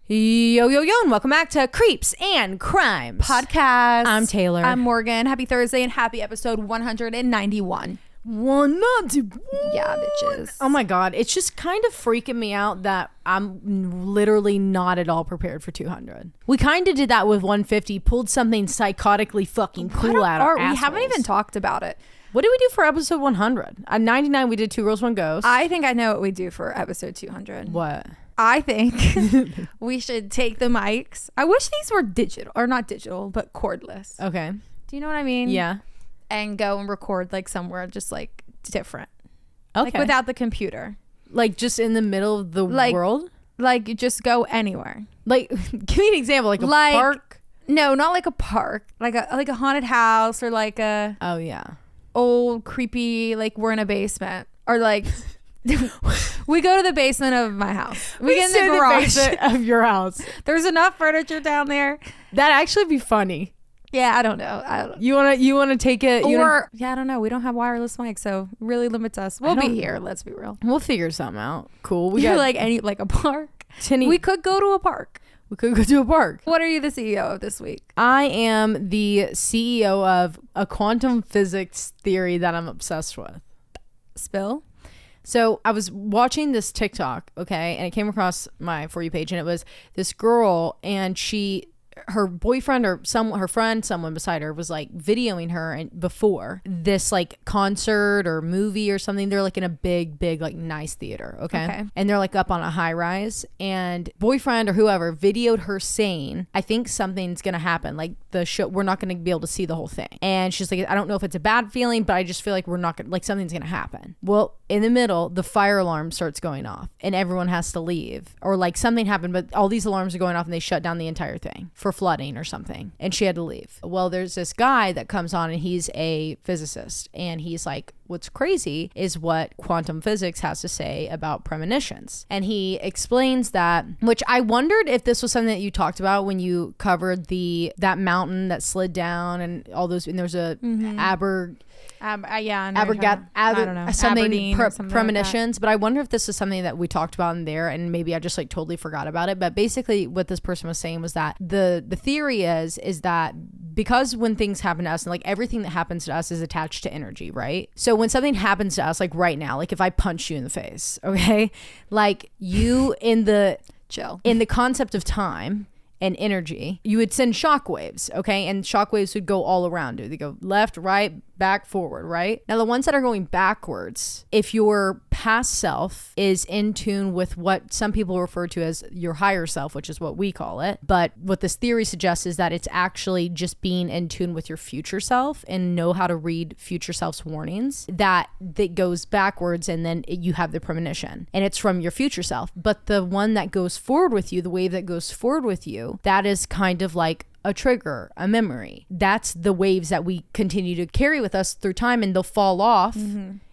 Yo, yo, yo, and welcome back to Creeps and Crimes Podcast. I'm Taylar. I'm Morgan. Happy Thursday and happy episode 191. 191. Yeah, bitches. Oh my God. It's just kind of freaking me out that I'm literally not at all prepared for 200. We kind of did that with 150, pulled something psychotically fucking cool out of our assholes. We haven't even talked about it. What did we do for episode 100? At 99, we did 2 Girls, 1 Ghost. I think I know what we do for episode 200. What? I think we should take the mics. I wish these were digital, or not digital, but cordless. Okay. Do you know what I mean? Yeah. And go and record like somewhere just like different. Okay. Like without the computer. Like just in the middle of the world? Like just go anywhere. Like, give me an example. Like a park? No, not like a park. Like a haunted house or like a... Oh, yeah. Old creepy, like we're in a basement. Or like... we go to the basement of my house. We get in the garage of your house. There's enough furniture down there. That'd actually be funny. Yeah, I don't know. You wanna take it? Yeah, I don't know. We don't have wireless mics, so really limits us. We'll be here. Let's be real. We'll figure something out. Cool. We got like a park. We could go to a park. We could go to a park. What are you the CEO of this week? I am the CEO of a quantum physics theory that I'm obsessed with. Spill. So I was watching this TikTok, okay, and it came across my For You page, and it was this girl, and her boyfriend or someone beside her was like videoing her and before this like concert or movie or something. They're like in a big like nice theater, okay? And they're like up on a high rise, and boyfriend or whoever videoed her saying, I think something's gonna happen, like the show, we're not gonna be able to see the whole thing. And she's like, I don't know if it's a bad feeling, but I just feel like we're not gonna, like something's gonna happen. Well, in the middle, the fire alarm starts going off and everyone has to leave, or like something happened, but all these alarms are going off and they shut down the entire thing for flooding or something, and she had to leave. Well, there's this guy that comes on and he's a physicist, and he's like, what's crazy is what quantum physics has to say about premonitions. And he explains that, which I wondered if this was something that you talked about when you covered that mountain that slid down and all those, and there's a premonitions, but I wonder if this is something that we talked about in there, and maybe I just like totally forgot about it. But basically what this person was saying was that the theory is that because when things happen to us, and like everything that happens to us is attached to energy, right? So when something happens to us, like right now, like if I punch you in the face, okay, like you in the concept of time and energy, you would send shockwaves, okay? And shockwaves would go all around you. They go left, right, back, forward, right? Now, the ones that are going backwards, if your past self is in tune with what some people refer to as your higher self, which is what we call it, but what this theory suggests is that it's actually just being in tune with your future self and know how to read future self's warnings, that goes backwards, and then you have the premonition, and it's from your future self. But the one that goes forward with you, the wave that goes forward with you, that is kind of like a trigger, a memory. That's the waves that we continue to carry with us through time, and they'll fall off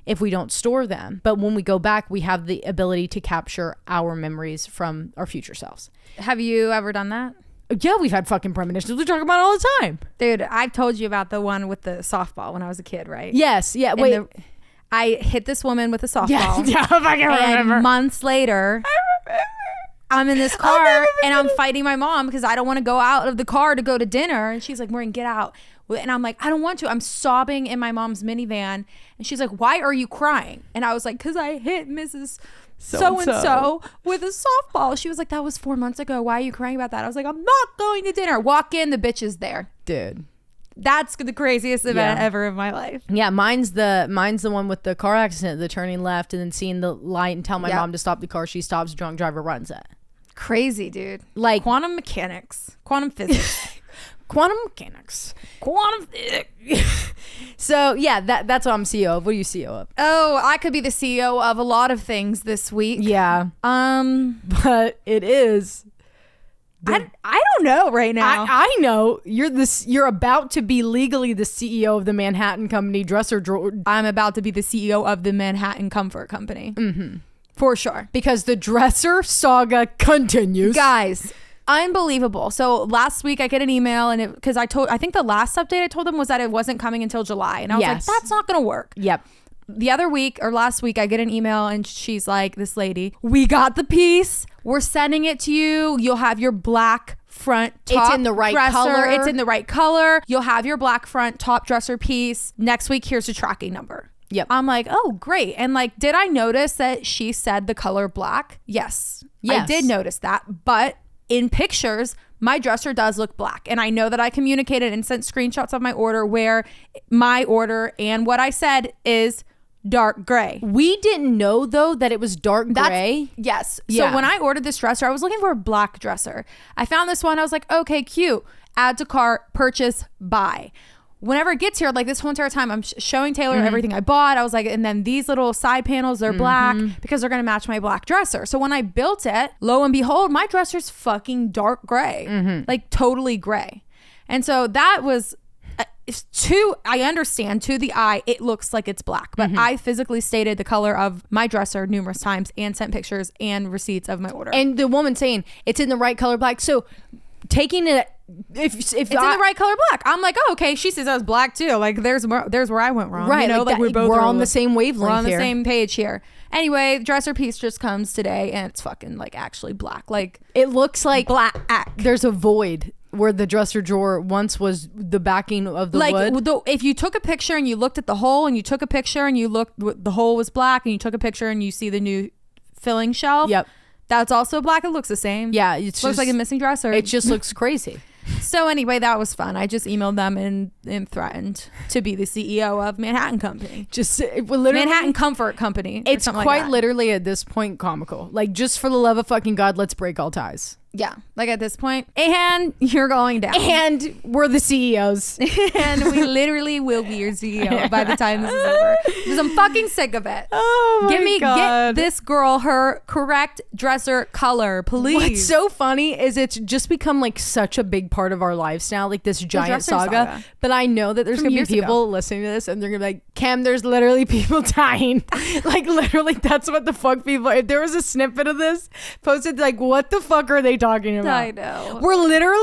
if we don't store them. But when we go back, we have the ability to capture our memories from our future selves. Have you ever done that? Yeah, we've had fucking premonitions. We talk about it all the time. Dude, I've told you about the one with the softball when I was a kid, right? Yes. Yeah. Wait. I hit this woman with a softball. Yeah, I can remember. And months later... I'm in this car and I'm fighting my mom because I don't want to go out of the car to go to dinner. And she's like, Morgan, get out. And I'm like, I don't want to. I'm sobbing in my mom's minivan. And she's like, why are you crying? And I was like, because I hit Mrs. So-and-so with a softball. She was like, that was 4 months ago. Why are you crying about that? I was like, I'm not going to dinner. Walk in, the bitch is there. Dude. That's the craziest event ever in my life. Yeah, mine's the one with the car accident, the turning left and then seeing the light and tell my mom to stop the car. She stops, drunk driver runs it. Crazy, dude. Like quantum mechanics, quantum physics. Quantum mechanics. Quantum physics. So yeah, that's what I'm CEO of. What are you CEO of? Oh, I could be the CEO of a lot of things this week. Yeah. But it is. I don't know right now. I know you're about to be legally the CEO of the Manhattan Company dresser drawer. I'm about to be the CEO of the Manhattan Comfort Company. Mm-hmm. For sure. Because the dresser saga continues. Guys, unbelievable. So last week I get an email, and because I think the last update I told them was that it wasn't coming until July. And I was like, that's not going to work. Yep. The other week or last week I get an email and she's like, this lady, we got the piece. We're sending it to you. You'll have your black front top It's in the right dresser. color. It's in the right color. You'll have your black front top dresser piece. Next week, here's your tracking number. Yep. I'm like, oh, great. And like, did I notice that she said the color black? Yes. I did notice that. But in pictures, my dresser does look black. And I know that I communicated and sent screenshots of my order where my order and what I said is dark gray. We didn't know though that it was dark gray. Yes. Yeah. So when I ordered this dresser, I was looking for a black dresser. I found this one. I was like, okay, cute. Add to cart, purchase, buy. Whenever it gets here, like this whole entire time, I'm showing Taylar everything I bought. I was like, and then these little side panels, they're black because they're going to match my black dresser. So when I built it, lo and behold, my dresser's fucking dark gray, like totally gray. And so that was I understand to the eye, it looks like it's black, but I physically stated the color of my dresser numerous times and sent pictures and receipts of my order. And the woman saying it's in the right color black. So taking it, if it's in the right color black, I'm like, oh, okay. She says I was black too. Like there's where I went wrong, right? You know, like we're on the same wavelength. We're on here. the same page here. Anyway, dresser piece just comes today, and it's fucking like actually black. Like it looks like black. There's a void where the dresser drawer once was the backing of the wood. If you took a picture and you looked at the hole, and you took a picture and you looked, the hole was black, and you took a picture and you see the new filling shelf. Yep. That's also black. It looks the same. Yeah. It looks like a missing dresser. It just looks crazy. So anyway, that was fun. I just emailed them and threatened to be the CEO of Manhattan Company. Just literally Manhattan Comfort Company. It's quite like literally at this point comical. Like, just for the love of fucking God, let's break all ties. Yeah, like at this point, and you're going down, and we're the CEOs, and we literally will be your CEO by the time this is over. Because I'm fucking sick of it. Oh my God. Get this girl her correct dresser color, please. What's so funny is it's just become like such a big part of our lives now, like this giant saga. But I know that there's gonna be people listening to this, and they're gonna be like, Cam, there's literally people dying. Like literally, that's what the fuck people. If there was a snippet of this posted, like, what the fuck are they talking about? I know. We're literally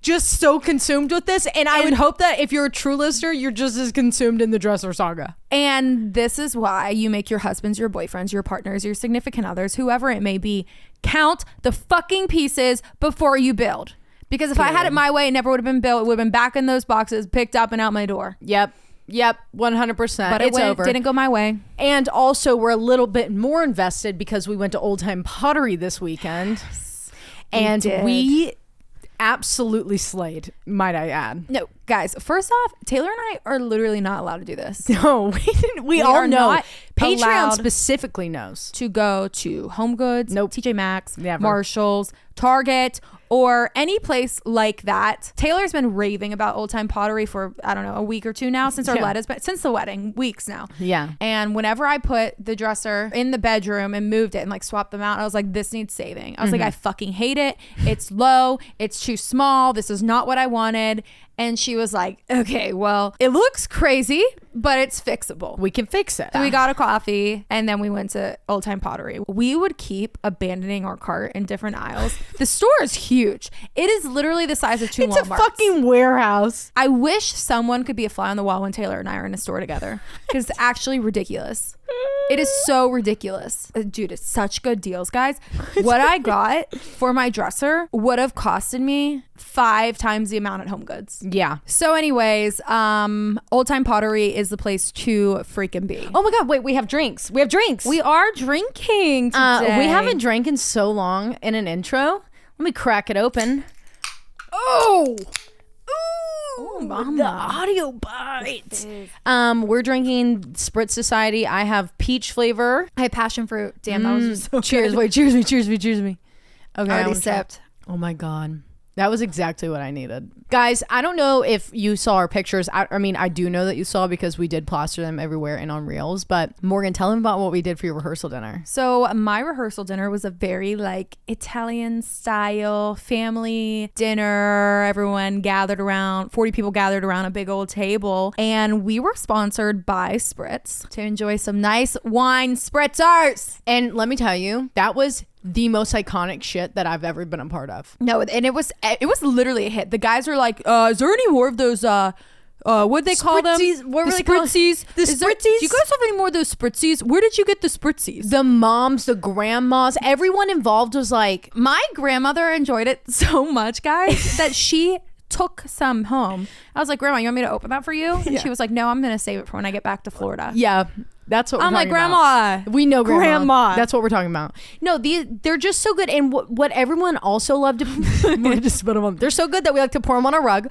just so consumed with this, and I would hope that if you're a true listener, you're just as consumed in the dresser saga. And this is why you make your husbands, your boyfriends, your partners, your significant others, whoever it may be, count the fucking pieces before you build. Because if I had it my way, it never would have been built. It would have been back in those boxes, picked up and out my door. Yep, 100%. But it's over. Didn't go my way. And also, we're a little bit more invested because we went to Old Time Pottery this weekend. And we absolutely slayed, might I add. No, guys, first off, Taylar and I are literally not allowed to do this. No, we didn't. We all know. Not Patreon specifically knows. To go to Home Goods, TJ Maxx, Never. Marshalls, Target, or any place like that. Taylor's been raving about Old Time Pottery for, I don't know, a week or two now since since the wedding, weeks now. Yeah. And whenever I put the dresser in the bedroom and moved it and like swapped them out, I was like, this needs saving. I was like, I fucking hate it. It's low. It's too small. This is not what I wanted. And she was like, okay, well, it looks crazy, but it's fixable. We can fix it. So we got a coffee and then we went to Old Time Pottery. We would keep abandoning our cart in different aisles. The store is huge. It is literally the size of two Walmarts. It's a fucking warehouse. I wish someone could be a fly on the wall when Taylar and I are in a store together, because it's actually ridiculous. It is so ridiculous. Dude, it's such good deals, guys. What I got for my dresser would have costed me 5 times the amount at Home Goods. Yeah. So anyways, Old Time Pottery is the place to freaking be. Oh my God, wait, we have drinks. We are drinking today. We haven't drank in so long in an intro. Let me crack it open. Oh, mama. The audio bite. We're drinking Spritz Society. I have peach flavor. I have passion fruit. Damn, that was so cheers. good. Wait, cheers me. Okay, I already sipped. Oh my God. That was exactly what I needed. Guys, I don't know if you saw our pictures. I mean, I do know that you saw because we did plaster them everywhere and on reels. But Morgan, tell them about what we did for your rehearsal dinner. So my rehearsal dinner was a very like Italian style family dinner. Everyone gathered around, 40 people gathered around a big old table. And we were sponsored by Spritz to enjoy some nice wine spritzers. And let me tell you, that was the most iconic shit that I've ever been a part of. No, and it was literally a hit. The guys were like, is there any more of those What'd they call them? What were The they called? Spritzies. The Do you guys have any more of those Spritzies? Where did you get the Spritzies? The moms, the grandmas, everyone involved was like, My grandmother enjoyed it so much, guys, that she took some home. I was like, Grandma, you want me to open that for you? And she was like, no, I'm going to save it for when I get back to Florida. yeah. That's what I'm we're like, talking Grandma. about. We know Grandma. That's what we're talking about. No, they're just so good. And what everyone also loved to we're just spit them on. They're so good that we like to pour them on a rug.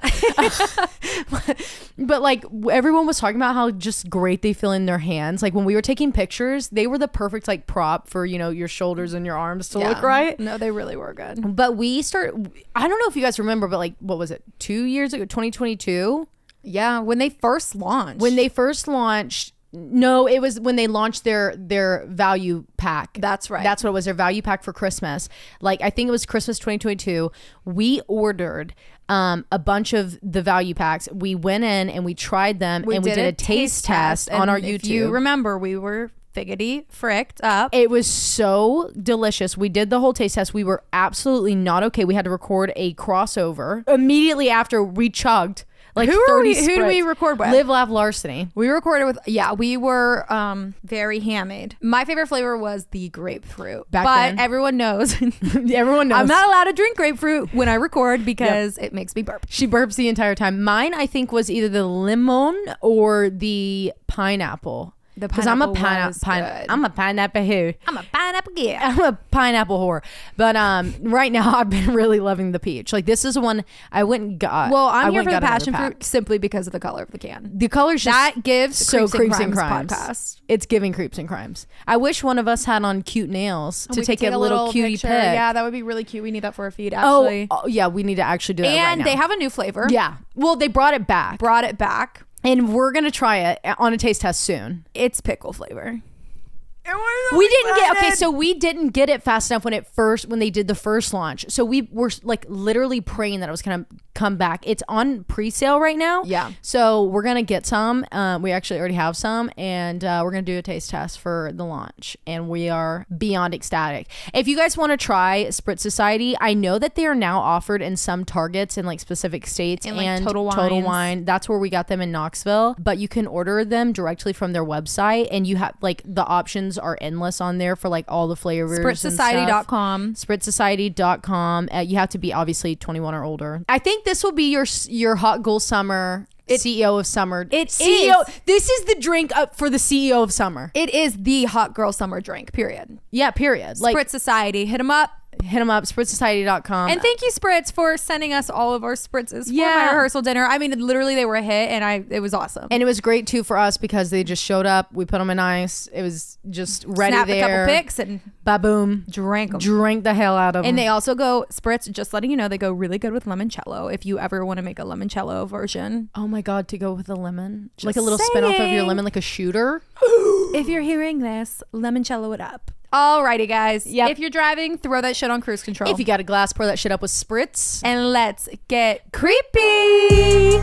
But like everyone was talking about how just great they feel in their hands. Like when we were taking pictures, they were the perfect like prop for, your shoulders and your arms to look right. No, they really were good. But I don't know if you guys remember, but like, what was it? 2 years ago, 2022? Yeah, when they first launched. No, it was when they launched their value pack. That's right. That's what it was, their value pack for Christmas. Like, I think it was Christmas 2022. We ordered a bunch of the value packs. We went in and we tried them and we did a taste test on our YouTube. If you remember, we were figgity fricked up. It was so delicious. We did the whole taste test. We were absolutely not okay. We had to record a crossover immediately after we chugged. Like who 30 did we record with? Live, Laugh, Larceny. We recorded with, we were very handmade. My favorite flavor was the grapefruit. Back but then. everyone knows. Everyone knows. I'm not allowed to drink grapefruit when I record because it makes me burp. She burps the entire time. Mine, I think, was either the lemon or the pineapple. Because I'm a pineapple who. I'm a pineapple girl. I'm a pineapple whore. But right now I've been really loving the peach. Like this is one I went and got. Well, I'm here for the passion fruit simply because of the color of the can. The color's just that gives so Creeps and Crimes podcast. It's giving Creeps and Crimes. I wish one of us had on cute nails to take a little cutie picture. pic. Yeah, that would be really cute. We need that for a feed actually. Oh yeah, we need to actually do that right now. And they have a new flavor. Yeah. Well, they brought it back. And we're going to try it on a taste test soon. It's pickle flavor. We didn't get it fast enough when they did the first launch. So we were like literally praying that it was going to come back. It's on pre-sale right now. Yeah. So we're going to get some. We actually already have some, and we're going to do a taste test for the launch, and we are beyond ecstatic. If you guys want to try Spritz Society, I know that they are now offered in some Targets in like specific states and like and Total Wine. That's where we got them in Knoxville, but you can order them directly from their website, and you have like the options are endless on there for like all the flavors. SpritzSociety.com. SpritzSociety.com. You have to be obviously 21 or older. I think this will be your Hot Girl Summer CEO of Summer. CEO. This is the drink up for the CEO of Summer. It is the Hot Girl Summer drink, period. Yeah, period. Like Spritz Society. Hit them up. SpritzSociety.com. And thank you, Spritz, for sending us all of our spritzes for my rehearsal dinner. I mean, literally they were a hit, and it was awesome. And it was great too for us because they just showed up. We put them in ice. It was just ready. Snapped there. a couple pics and ba-boom, drank them. Drank the hell out of them. And they also go Spritz. Just letting you know, they go really good with limoncello. If you ever want to make a limoncello version. Oh my god, to go with a lemon, just like a little spin off of your lemon, like a shooter. If you're hearing this, limoncello it up. Alrighty, guys. Yep. If you're driving, throw that shit on cruise control. If you got a glass, pour that shit up with Spritz. And let's get creepy.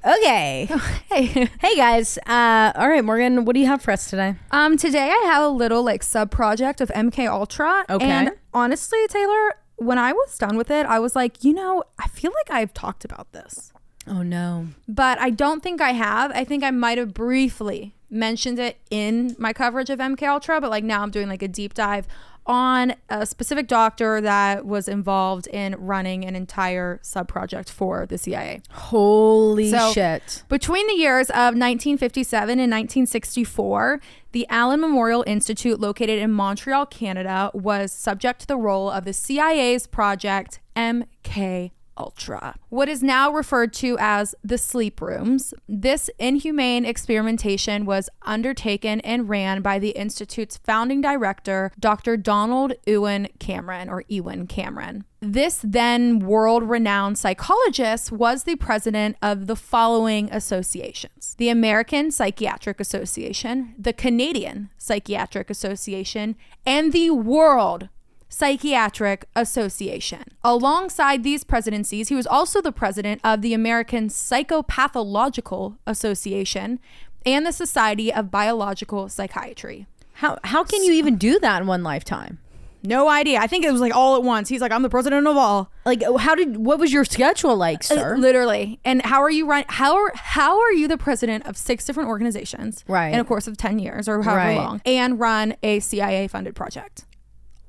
Okay. Hey guys. All right, Morgan, what do you have for us today? Today I have a little like sub project of MKUltra. Okay. And honestly, Taylar, when I was done with it, I was like, I feel like I've talked about this. Oh no. But I don't think I have. I think I might have briefly mentioned it in my coverage of MKUltra, but like now I'm doing like a deep dive on a specific doctor that was involved in running an entire sub-project for the CIA. Holy shit. Between the years of 1957 and 1964, the Allan Memorial Institute, located in Montreal, Canada, was subject to the role of the CIA's Project MKUltra. What is now referred to as the sleep rooms. This inhumane experimentation was undertaken and ran by the Institute's founding director, Dr. Donald Ewen Cameron. This then world-renowned psychologist was the president of the following associations: the American Psychiatric Association, the Canadian Psychiatric Association, and the World Psychiatric Association. Alongside these presidencies, he was also the president of the American Psychopathological Association, and the Society of Biological Psychiatry. How can you even do that in one lifetime? No idea. I think it was like all at once. He's like, I'm the president of all. Like, what was your schedule like, sir? Literally. And how are you how are you the president of 6 different organizations right. in a course of 10 years or however long, and run a CIA funded project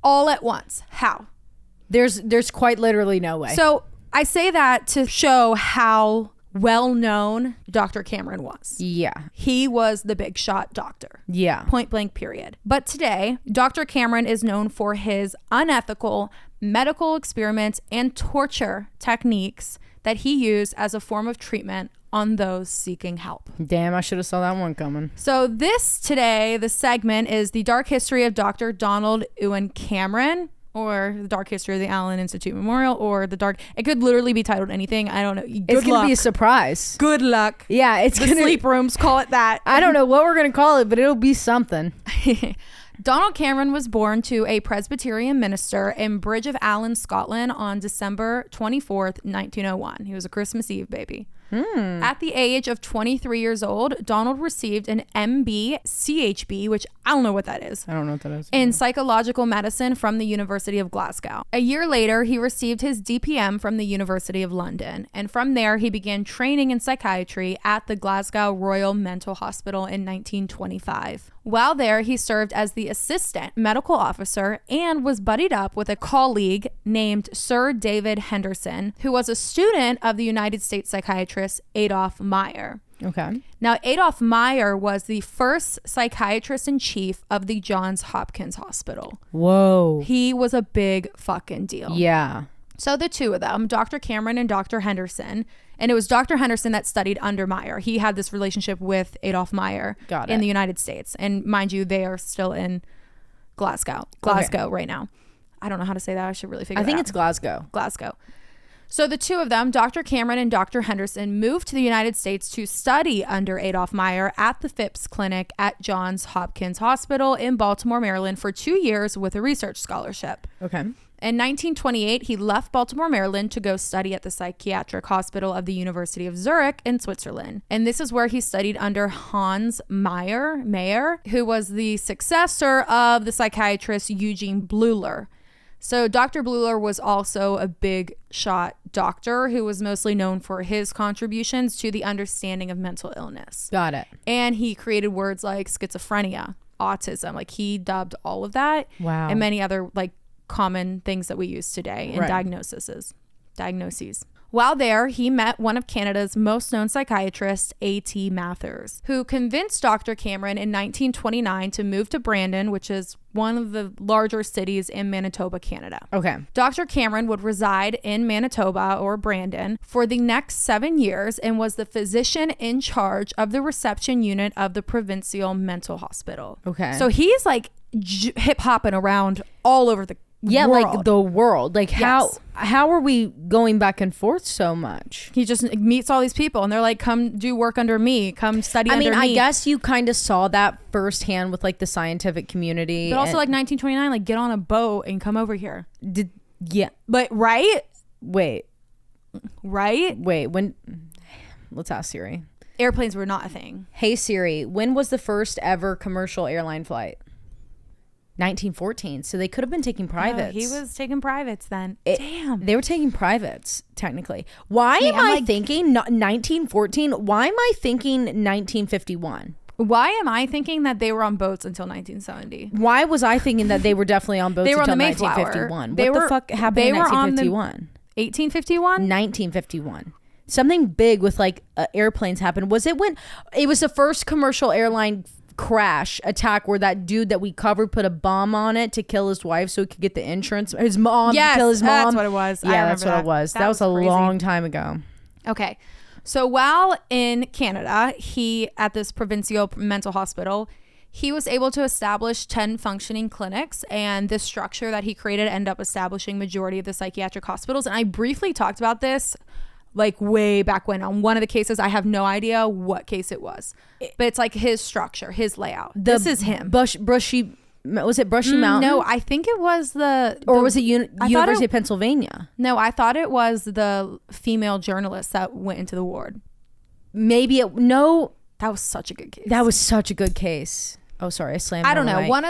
all at once? How? There's quite literally no way. So I say that to show how well known Dr. Cameron was. Yeah. He was the big shot doctor. Yeah. Point blank, period. But today, Dr. Cameron is known for his unethical medical experiments and torture techniques that he used as a form of treatment on those seeking help. Damn, I should have saw that one coming. So the segment is the dark history of Dr. Donald Ewen Cameron, or the dark history of the Allan Institute Memorial, or it could literally be titled anything. I don't know. It's going to be a surprise. Good luck. Yeah, it's the sleep rooms call it that. I don't know what we're going to call it, but it'll be something. Donald Cameron was born to a Presbyterian minister in Bridge of Allan, Scotland on December 24th, 1901. He was a Christmas Eve baby. At the age of 23 years old, Donald received an MB-CHB, which I don't know what that is. I don't know what that is. In psychological medicine from the University of Glasgow. A year later, he received his DPM from the University of London. And from there, he began training in psychiatry at the Glasgow Royal Mental Hospital in 1925. While there, he served as the assistant medical officer and was buddied up with a colleague named Sir David Henderson, who was a student of the United States psychiatrist Adolph Meyer. Okay. Now, Adolph Meyer was the first psychiatrist in chief of the Johns Hopkins Hospital. Whoa. He was a big fucking deal. Yeah. So the two of them, Dr. Cameron and Dr. Henderson, and it was Dr. Henderson that studied under Meyer. He had this relationship with Adolph Meyer in the United States. And mind you, they are still in Glasgow right now. I don't know how to say that. I should really figure it out. I think it's Glasgow. So the two of them, Dr. Cameron and Dr. Henderson, moved to the United States to study under Adolph Meyer at the Phipps Clinic at Johns Hopkins Hospital in Baltimore, Maryland for 2 years with a research scholarship. Okay. In 1928, he left Baltimore, Maryland to go study at the Psychiatric Hospital of the University of Zurich in Switzerland. And this is where he studied under Hans Mayer, who was the successor of the psychiatrist Eugene Bleuler. So Dr. Bleuler was also a big shot doctor who was mostly known for his contributions to the understanding of mental illness. Got it. And he created words like schizophrenia, autism. Like he dubbed all of that. Wow. And many other like common things that we use today in diagnoses. While there, he met one of Canada's most known psychiatrists, A.T. Mathers, who convinced Dr. Cameron in 1929 to move to Brandon, which is one of the larger cities in Manitoba, Canada. Okay. Dr. Cameron would reside in Manitoba or Brandon for the next 7 years and was the physician in charge of the reception unit of the provincial mental hospital. Okay. So he's like hip hopping around all over the world. Like the world. Like how are we going back and forth so much? He just meets all these people and they're like, come do work under me, come study under me. I guess you kind of saw that firsthand with like the scientific community. But also like 1929, like get on a boat and come over here. But Wait, when let's ask Siri. Airplanes were not a thing. Hey Siri, when was the first ever commercial airline flight? 1914. So they could have been taking privates. Oh, he was taking privates then. Damn. They were taking privates, technically. Why am I thinking 1914? Why am I thinking 1951? Why am I thinking that they were on boats until 1970? Why was I thinking that they were definitely on boats until 1951? What the fuck happened in 1951? 1851? 1951. Something big with like airplanes happened. Was it when it was the first commercial airline crash attack where that dude that we covered put a bomb on it to kill his wife so he could get the insurance, his mom, to kill his mom? That's what it was. Yeah, that's what it was. That was a crazy. long time ago. Okay. So while in Canada, he at this provincial mental hospital, he was able to establish 10 functioning clinics, and this structure that he created ended up establishing majority of the psychiatric hospitals. And I briefly talked about this like way back when on one of the cases. I have no idea what case it was, but it's like his structure, his layout. This is him. Brushy, was it Brushy Mountain? No, I think it was or was it University of Pennsylvania? No, I thought it was the female journalist that went into the ward. Maybe That was such a good case. That was such a good case. Oh, sorry, I slammed. I don't know. mic. One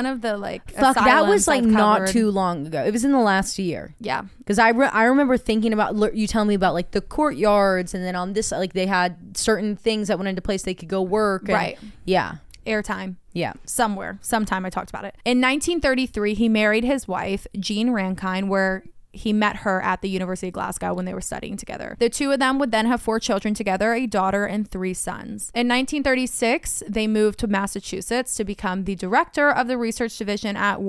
of the like. Fuck, that was like I've not covered. too long ago. It was in the last year. Yeah. Because I remember thinking about, you tell me about like the courtyards, and then on this, like they had certain things that went into place they could go work. And, Right. Yeah. Airtime. Yeah. Sometime I talked about it. In 1933, he married his wife, Jean Rankine, where he met her at the University of Glasgow when they were studying together. The two of them would then have 4 children together, a daughter and 3 sons. In 1936, they moved to Massachusetts to become the director of the research division at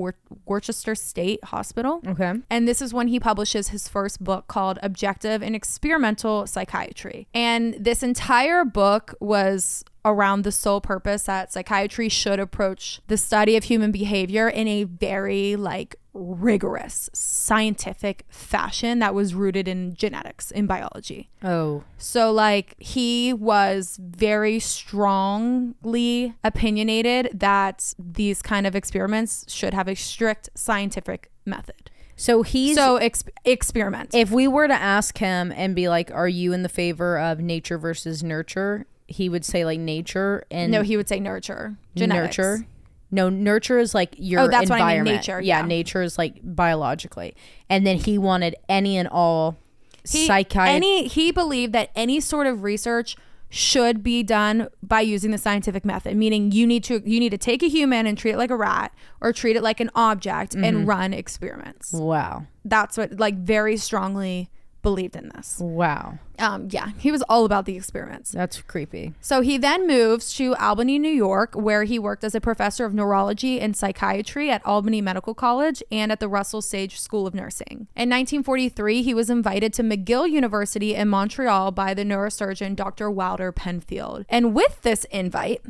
Worcester State Hospital. Okay. And this is when he publishes his first book called Objective and Experimental Psychiatry. And this entire book was around the sole purpose that psychiatry should approach the study of human behavior in a very like rigorous scientific fashion that was rooted in genetics, in biology. Oh. So like he was very strongly opinionated that these kind of experiments should have a strict scientific method. So he's experiment. If we were to ask him and be like, are you in the favor of nature versus nurture? He would say like nature, and no, he would say nurture. Genetics. Nurture. No, nurture is like your that's environment. what I mean, nature. Yeah, nature is like biologically. And then he wanted any and all psychiatry. He believed that any sort of research should be done by using the scientific method, meaning you need to take a human and treat it like a rat, or treat it like an object and run experiments. Wow. That's what, like, very strongly believed in this. Wow. Yeah, he was all about the experiments. That's creepy. So he then moves to Albany, New York, where he worked as a professor of neurology and psychiatry at Albany Medical College and at the Russell Sage School of Nursing. In 1943, he was invited to McGill University in Montreal by the neurosurgeon Dr. Wilder Penfield. And with this invite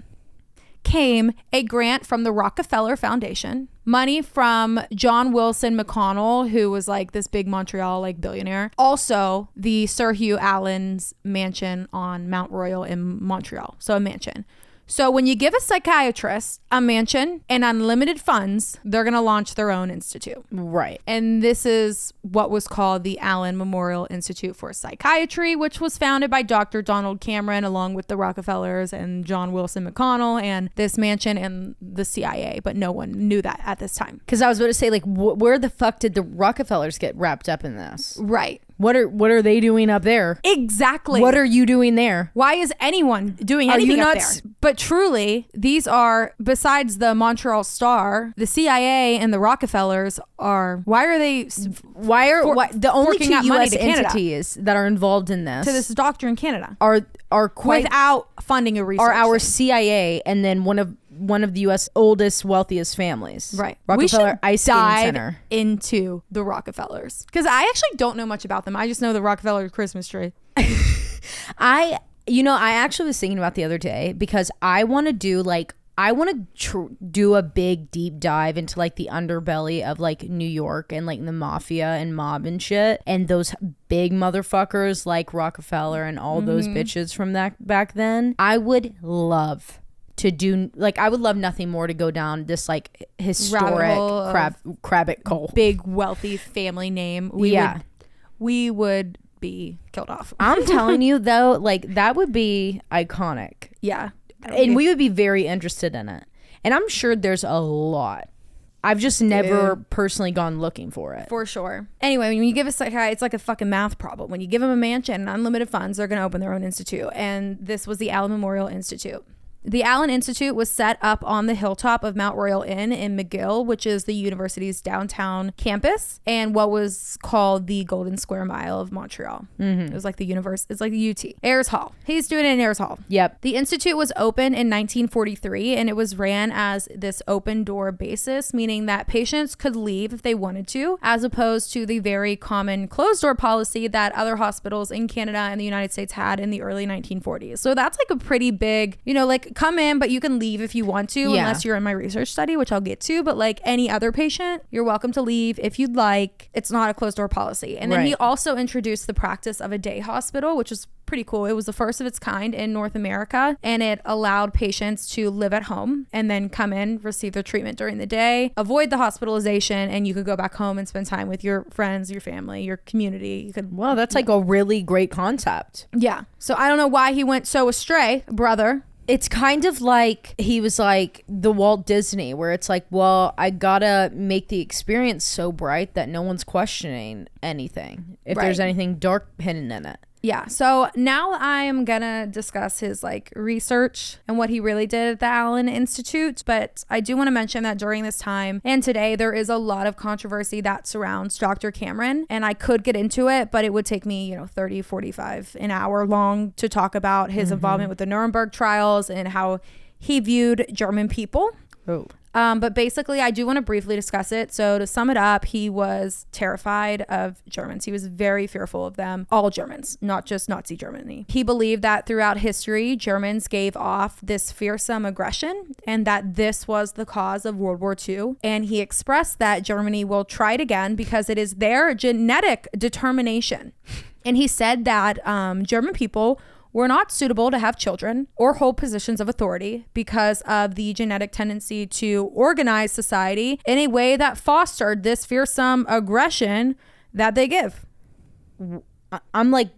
came a grant from the Rockefeller Foundation, money from John Wilson McConnell, who was like this big Montreal like billionaire, also the Sir Hugh Allen's mansion on Mount Royal in Montreal, so a mansion. So when you give a psychiatrist a mansion and unlimited funds, they're going to launch their own institute. Right. And this is what was called the Allan Memorial Institute for Psychiatry, which was founded by Dr. Donald Cameron, along with the Rockefellers and John Wilson McConnell, and this mansion and the CIA. But no one knew that at this time. Because I was about to say, like, where the fuck did the Rockefellers get wrapped up in this? Right. What are they doing up there? Exactly. What are you doing there? Why is anyone doing anything up there? But truly, these are, besides the Montreal Star, the CIA and the Rockefellers are, why are they the only forking 2 out money U.S. to Canada? entities that are involved in this To this doctor in Canada are quite without funding a research are our thing. CIA, and then one of the U.S. oldest, wealthiest families. Right. Rockefeller Ice Skating Center. Into the Rockefellers. Because I actually don't know much about them. I just know the Rockefeller Christmas tree. I actually was thinking about the other day, because I want to do do a big deep dive into like the underbelly of like New York and like the mafia and mob and shit, and those big motherfuckers like Rockefeller and all those bitches from that back then. I would love to do, like, I would love nothing more to go down this like historic rabbit hole. Big wealthy family name. We would be killed off. I'm telling you though, like, that would be iconic. Yeah. And we would be very interested in it. And I'm sure there's a lot. I've just never personally gone looking for it. For sure. Anyway, when you give a psychiatrist, it's like a fucking math problem. When you give them a mansion and unlimited funds, they're going to open their own institute. And this was the Allan Memorial Institute. The Allan Institute was set up on the hilltop of Mount Royal Inn in McGill, which is the university's downtown campus, and what was called the Golden Square Mile of Montreal. It was like it's like the UT. Ayers Hall. He's doing it in Ayers Hall. Yep. The institute was open in 1943, and it was ran as this open door basis, meaning that patients could leave if they wanted to, as opposed to the very common closed door policy that other hospitals in Canada and the United States had in the early 1940s. So that's like a pretty big, like come in, but you can leave if you want to, unless you're in my research study, which I'll get to. But like any other patient, you're welcome to leave if you'd like. It's not a closed door policy. And then he also introduced the practice of a day hospital, which was pretty cool. It was the first of its kind in North America, and it allowed patients to live at home and then come in, receive their treatment during the day, avoid the hospitalization, and you could go back home and spend time with your friends, your family, your community. You could. Well, that's like a really great concept. Yeah. So I don't know why he went so astray, brother. It's kind of like he was like the Walt Disney, where it's like, well, I gotta make the experience so bright that no one's questioning anything if there's anything dark hidden in it. Yeah. So now I'm gonna discuss his like research and what he really did at the Allan Institute. But I do want to mention that during this time and today, there is a lot of controversy that surrounds Dr. Cameron. And I could get into it, but it would take me, 30, 45, an hour long to talk about his involvement with the Nuremberg trials and how he viewed German people. Oh. But basically, I do want to briefly discuss it. So to sum it up, he was terrified of Germans. He was very fearful of them. All Germans, not just Nazi Germany. He believed that throughout history, Germans gave off this fearsome aggression and that this was the cause of World War II. And he expressed that Germany will try it again because it is their genetic determination. And he said that German people were not suitable to have children or hold positions of authority because of the genetic tendency to organize society in a way that fostered this fearsome aggression that they give. I'm like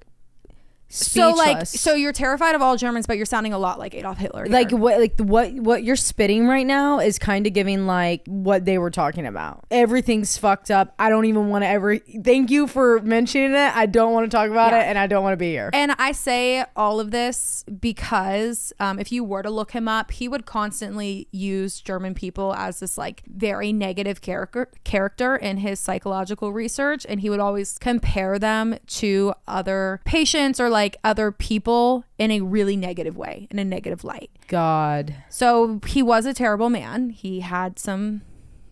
speechless. So you're terrified of all Germans, but you're sounding a lot like Adolf Hitler here. Like what you're spitting right now is kind of giving like what they were talking about. Everything's fucked up. I don't even want to ever. Thank you for mentioning it. I don't want to talk about it, and I don't want to be here. And I say all of this because if you were to look him up, he would constantly use German people as this like very negative character in his psychological research, and he would always compare them to other patients or like other people in a really negative way, in a negative light. God. So he was a terrible man. He had some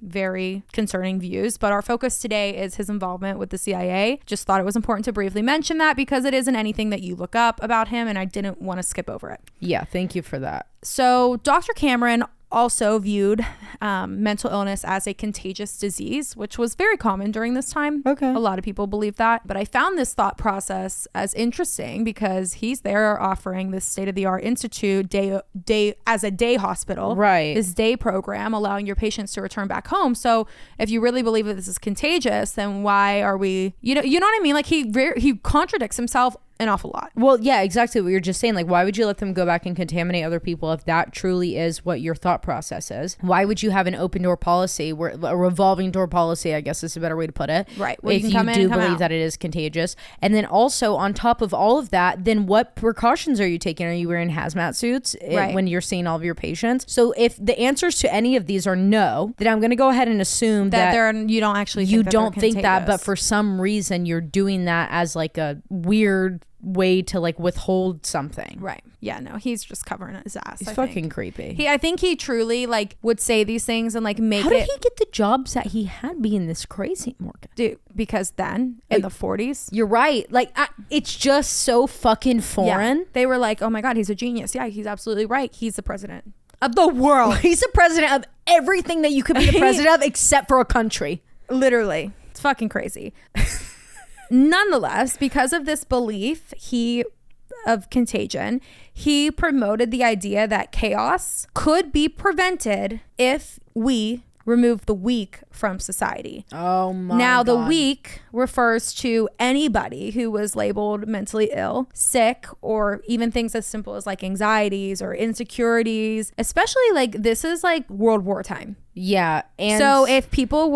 very concerning views, but our focus today is his involvement with the CIA. Just thought it was important to briefly mention that because it isn't anything that you look up about him, and I didn't want to skip over it. Yeah, thank you for that. So Dr. Cameron also viewed mental illness as a contagious disease, which was very common during this time. Okay. A lot of people believe that. But I found this thought process as interesting because he's there offering this state-of-the-art institute day as a day hospital. Right. This day program allowing your patients to return back home. So if you really believe that this is contagious, then why are we, you know what I mean? Like he contradicts himself an awful lot. Well, yeah, exactly what you're just saying. Like, why would you let them go back and contaminate other people if that truly is what your thought process is? Why would you have an open door policy, where a revolving door policy, I guess is a better way to put it. Right. Well, if you do believe that it is contagious. And then also on top of all of that, then what precautions are you taking? Are you wearing hazmat suits when you're seeing all of your patients? So if the answers to any of these are no, then I'm going to go ahead and assume that you don't actually think that, but for some reason you're doing that as like a weird way to like withhold something. Right. Yeah, no, he's just covering his ass. He's fucking creepy. I think he truly like would say these things and like make How did he get the jobs that he had being this crazy, Morgan? Dude, because then in the 40s. You're right. Like it's just so fucking foreign. Yeah. They were like, oh my God, he's a genius. Yeah, he's absolutely right. He's the president of the world. He's the president of everything that you could be the president of except for a country. Literally. It's fucking crazy. Nonetheless, because of this belief of contagion, he promoted the idea that chaos could be prevented if we remove the weak from society. Oh my Now, God. the weak refers to anybody who was labeled mentally ill, sick, or even things as simple as like anxieties or insecurities, especially like this is like World War time. Yeah. And so if people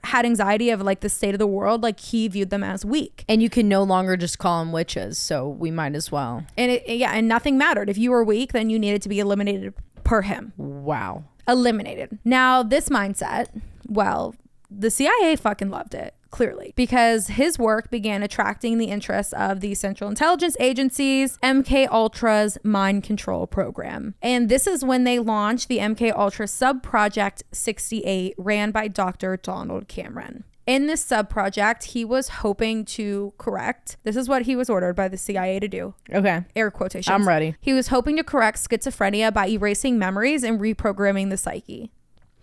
had anxiety of like the state of the world, like he viewed them as weak. And you can no longer just call them witches, so we might as well. And and nothing mattered. If you were weak, then you needed to be eliminated per him. Wow. Eliminated. Now, this mindset, well, the CIA fucking loved it, clearly, because his work began attracting the interest of the Central Intelligence Agency's MKUltra's mind control program. And this is when they launched the MKUltra Subproject 68, ran by Dr. Donald Cameron. In this sub-project, he was hoping to correct. This is what he was ordered by the CIA to do. Okay. Air quotations. I'm ready. He was hoping to correct schizophrenia by erasing memories and reprogramming the psyche.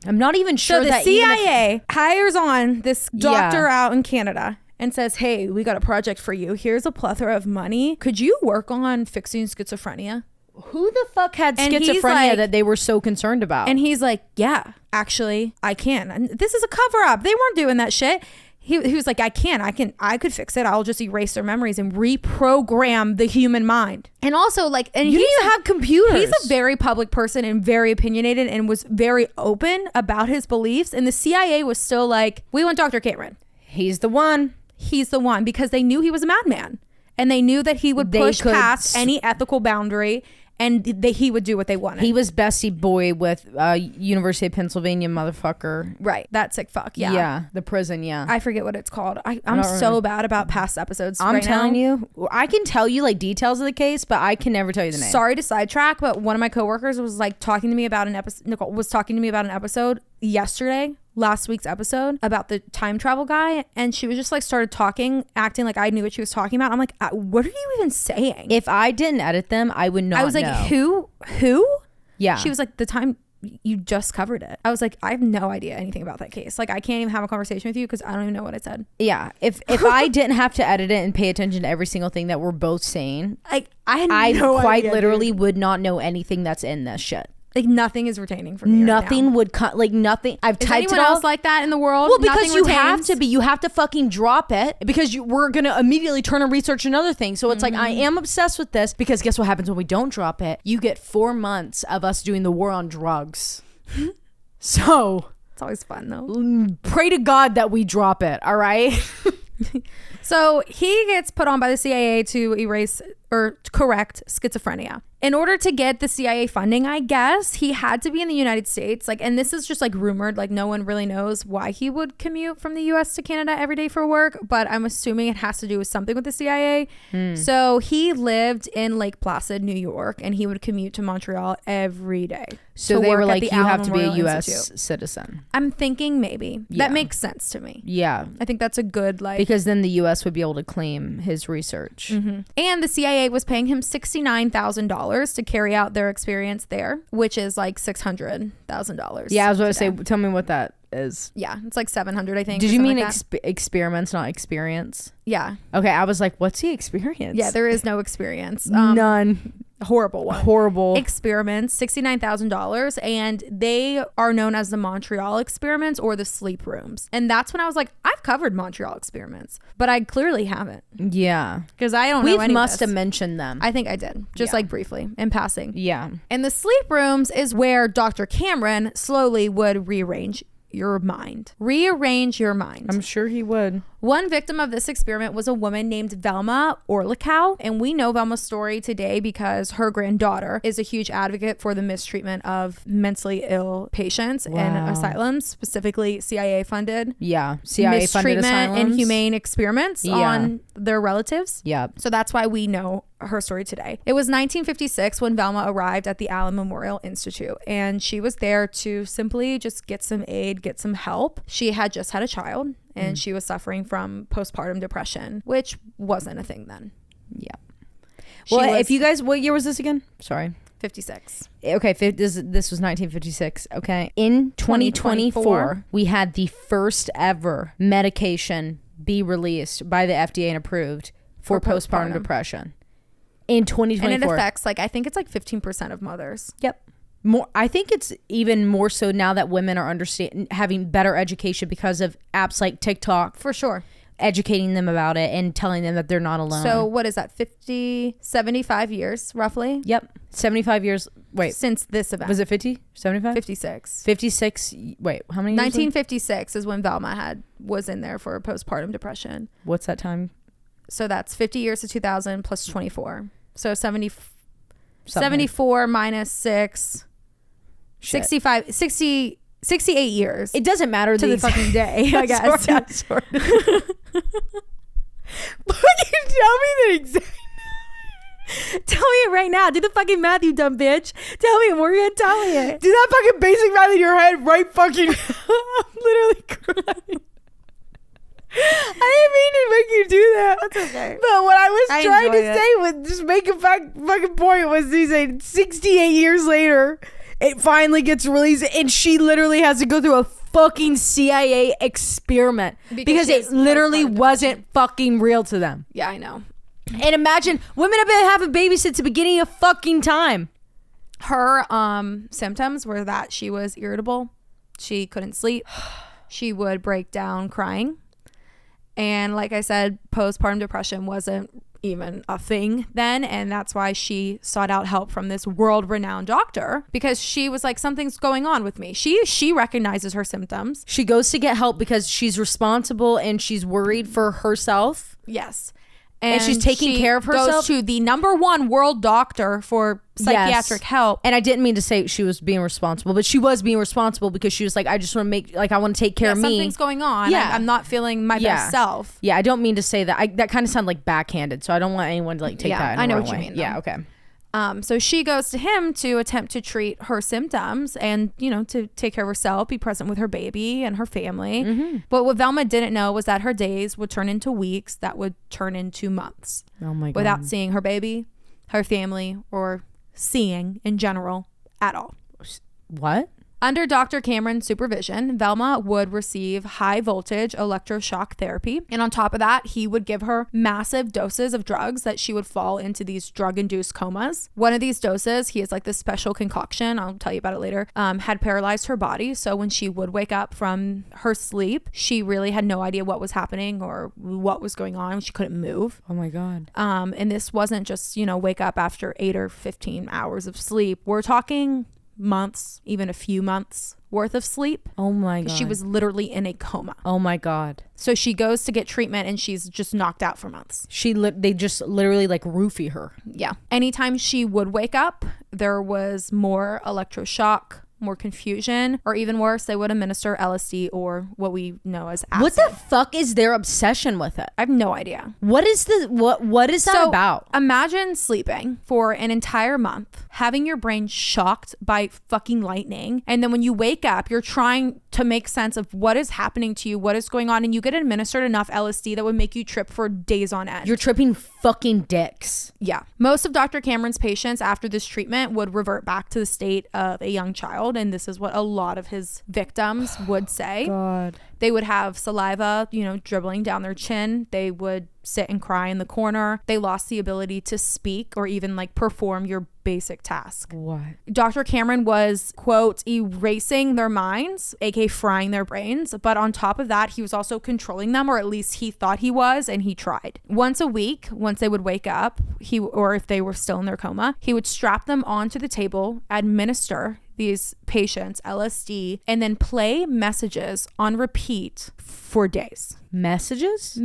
I'm not even sure So the that CIA hires on this doctor out in Canada and says, hey, we got a project for you. Here's a plethora of money. Could you work on fixing schizophrenia? who the fuck had And he's schizophrenia like- that they were so concerned about? And he's like, yeah, actually, I can. And this is a cover up. They weren't doing that shit. He was like, I could fix it. I'll just erase their memories and reprogram the human mind. And also, like, and you didn't even have computers. He's a very public person and very opinionated and was very open about his beliefs. And the CIA was still like, we want Dr. Cameron. He's the one. He's the one, because they knew he was a madman. And they knew that he would push past any ethical boundary, and he would do what they wanted. He was bestie boy with University of Pennsylvania motherfucker. Right. That sick fuck. Yeah. Yeah. The prison. Yeah. I forget what it's called. I'm so bad about past episodes. I'm right telling now. you, I can tell you like details of the case, but I can never tell you the name. Sorry to sidetrack, but one of my coworkers was like talking to me about an episode. Nicole was talking to me about an episode yesterday, last week's episode, about the time travel guy, and she was just like started talking, acting like I knew what she was talking about. I'm like, what are you even saying? If I didn't edit them, I would not. I was like, know. who? Yeah. She was like, the time you just covered it. I was like, I have no idea anything about that case. Like, I can't even have a conversation with you because I don't even know what I said. Yeah. If I didn't have to edit it and pay attention to every single thing that we're both saying, Like, I quite literally would not know anything that's in this shit. Like, nothing is retaining from me. Nothing would cut. Like nothing. I've Is typed anyone it all. else like that in the world? Well, because Nothing you retains? have to be. You have to fucking drop it because we're gonna immediately turn and research another thing. So it's like, I am obsessed with this because guess what happens when we don't drop it? You get 4 months of us doing the war on drugs. So It's always fun though. pray to God that we drop it. All right. So he gets put on by the CIA to erase or correct schizophrenia. In order to get the CIA funding, I guess, he had to be in the United States. Like, and this is just like rumored, like no one really knows why he would commute from the US to Canada every day for work, but I'm assuming it has to do with something with the CIA. So he lived in Lake Placid, New York, and he would commute to Montreal every day. So to they work were at like, the you have Allan to be a Memorial U.S. Institute. citizen. I'm thinking maybe. Yeah. That makes sense to me. Yeah. I think that's a good, like, Because then the U.S. would be able to claim his research. and the CIA was paying him $69,000 to carry out their experience there, which is like $600,000. Yeah, I was about to say, today. tell me what that is. Yeah, it's like 700, I think. Did or you something mean like that. experiments, not experience? Yeah. Okay, I was like, what's the experience? Yeah, there is no experience. None. Horrible one. Horrible. Experiments, $69,000, and they are known as the Montreal experiments or the sleep rooms. And that's when I was like, I've covered Montreal experiments, but I clearly haven't Yeah. because I don't know We any of must this. have mentioned them. I think I did, just Yeah. like briefly in passing. Yeah. And the sleep rooms is where Dr. Cameron slowly would rearrange your mind. Rearrange your mind. I'm sure he would. One victim of this experiment was a woman named Velma Orlikow, and we know Velma's story today because her granddaughter is a huge advocate for the mistreatment of mentally ill patients in Wow. asylums, specifically CIA funded Yeah. CIA funded mistreatment asylums. and humane experiments Yeah. on their relatives. Yeah. So that's why we know her story today. It was 1956 when Velma arrived at the Allan Memorial Institute, and she was there to simply just get some aid, get some help. She had just had a child, and she was suffering from postpartum depression, which wasn't a thing then. Yeah. She Well, was if you guys, what year was this again? Sorry. 56. Okay, this was 1956. Okay. In 2024, we had the first ever medication be released by the FDA and approved for postpartum depression. In 2024. And it affects, like, I think it's like 15% of mothers. Yep. More, I think it's even more so now that women are having better education because of apps like TikTok, For sure. educating them about it and telling them that they're not alone. So what is that? 75 years roughly? Yep. 75 years. Wait, Since this event. was it 50? 75? 56. 56. Wait, how many years? 1956 is when Velma was in there for postpartum depression. What's that time? So that's 50 years to 2000 plus 24. So 74 minus 6. Shit. 68 years. It doesn't matter to the fucking day, I guess. Sort of. But you tell me the exact. Tell me it right now. Do the fucking math, you dumb bitch. Tell me. We're going to tell me it. Do that fucking basic math in your head right fucking. I'm literally crying. I didn't mean to make you do that. That's okay. But what I was trying to enjoy it. say with just make a fucking point was he said 68 years later, it finally gets released, and she literally has to go through a fucking CIA experiment because it literally wasn't fucking real to them. Yeah, I know. And imagine women have been having babies since the beginning of fucking time. Her symptoms were that she was irritable. She couldn't sleep. She would break down crying. And like I said, postpartum depression wasn't even a thing then, and that's why she sought out help from this world-renowned doctor, because she was like, something's going on with me. She recognizes her symptoms. She goes to get help because she's responsible and she's worried for herself. Yes. And she's taking care of herself. Goes to the #1 world doctor for psychiatric help. And I didn't mean to say she was being responsible, but she was being responsible because she was like, I just want to make, like, I want to take care of me. Something's going on. Yeah. I'm not feeling my best self. Yeah, I don't mean to say that. That kind of sounded like backhanded, so I don't want anyone to like take that in I know the what wrong you way. mean. Yeah, okay. So she goes to him to attempt to treat her symptoms and, you know, to take care of herself, be present with her baby and her family. Mm-hmm. But what Velma didn't know was that her days would turn into weeks that would turn into months. Oh my God. Without seeing her baby, her family, or seeing in general at all. What? Under Dr. Cameron's supervision, Velma would receive high voltage electroshock therapy. And on top of that, he would give her massive doses of drugs that she would fall into these drug-induced comas. One of these doses, he has like this special concoction, I'll tell you about it later, had paralyzed her body. So when she would wake up from her sleep, she really had no idea what was happening or what was going on. She couldn't move. Oh my God. And this wasn't just, you know, wake up after 8 or 15 hours of sleep. We're talking months, even a few months worth of sleep. Oh my God. She was literally in a coma. Oh my God. So she goes to get treatment and she's just knocked out for months. They just literally like roofie her. Yeah. Anytime she would wake up, there was more electroshock, more confusion, or even worse, they would administer LSD, or what we know as acid. What the fuck is their obsession with it? I have no idea. What is that about? Imagine sleeping for an entire month, having your brain shocked by fucking lightning, and then when you wake up, you're trying to make sense of what is happening to you, what is going on, and you get administered enough LSD that would make you trip for days on end. You're tripping fucking dicks. Yeah. Most of Dr. Cameron's patients after this treatment would revert back to the state of a young child, and this is what a lot of his victims would say. God. They would have saliva, you know, dribbling down their chin. They would sit and cry in the corner. They lost the ability to speak or even like perform your basic task. What? Dr. Cameron was, quote, erasing their minds, aka frying their brains. But on top of that, he was also controlling them, or at least he thought he was, and he tried. Once a week, once they would wake up, or if they were still in their coma, he would strap them onto the table, administer these patients LSD, and then play messages on repeat for days. Messages?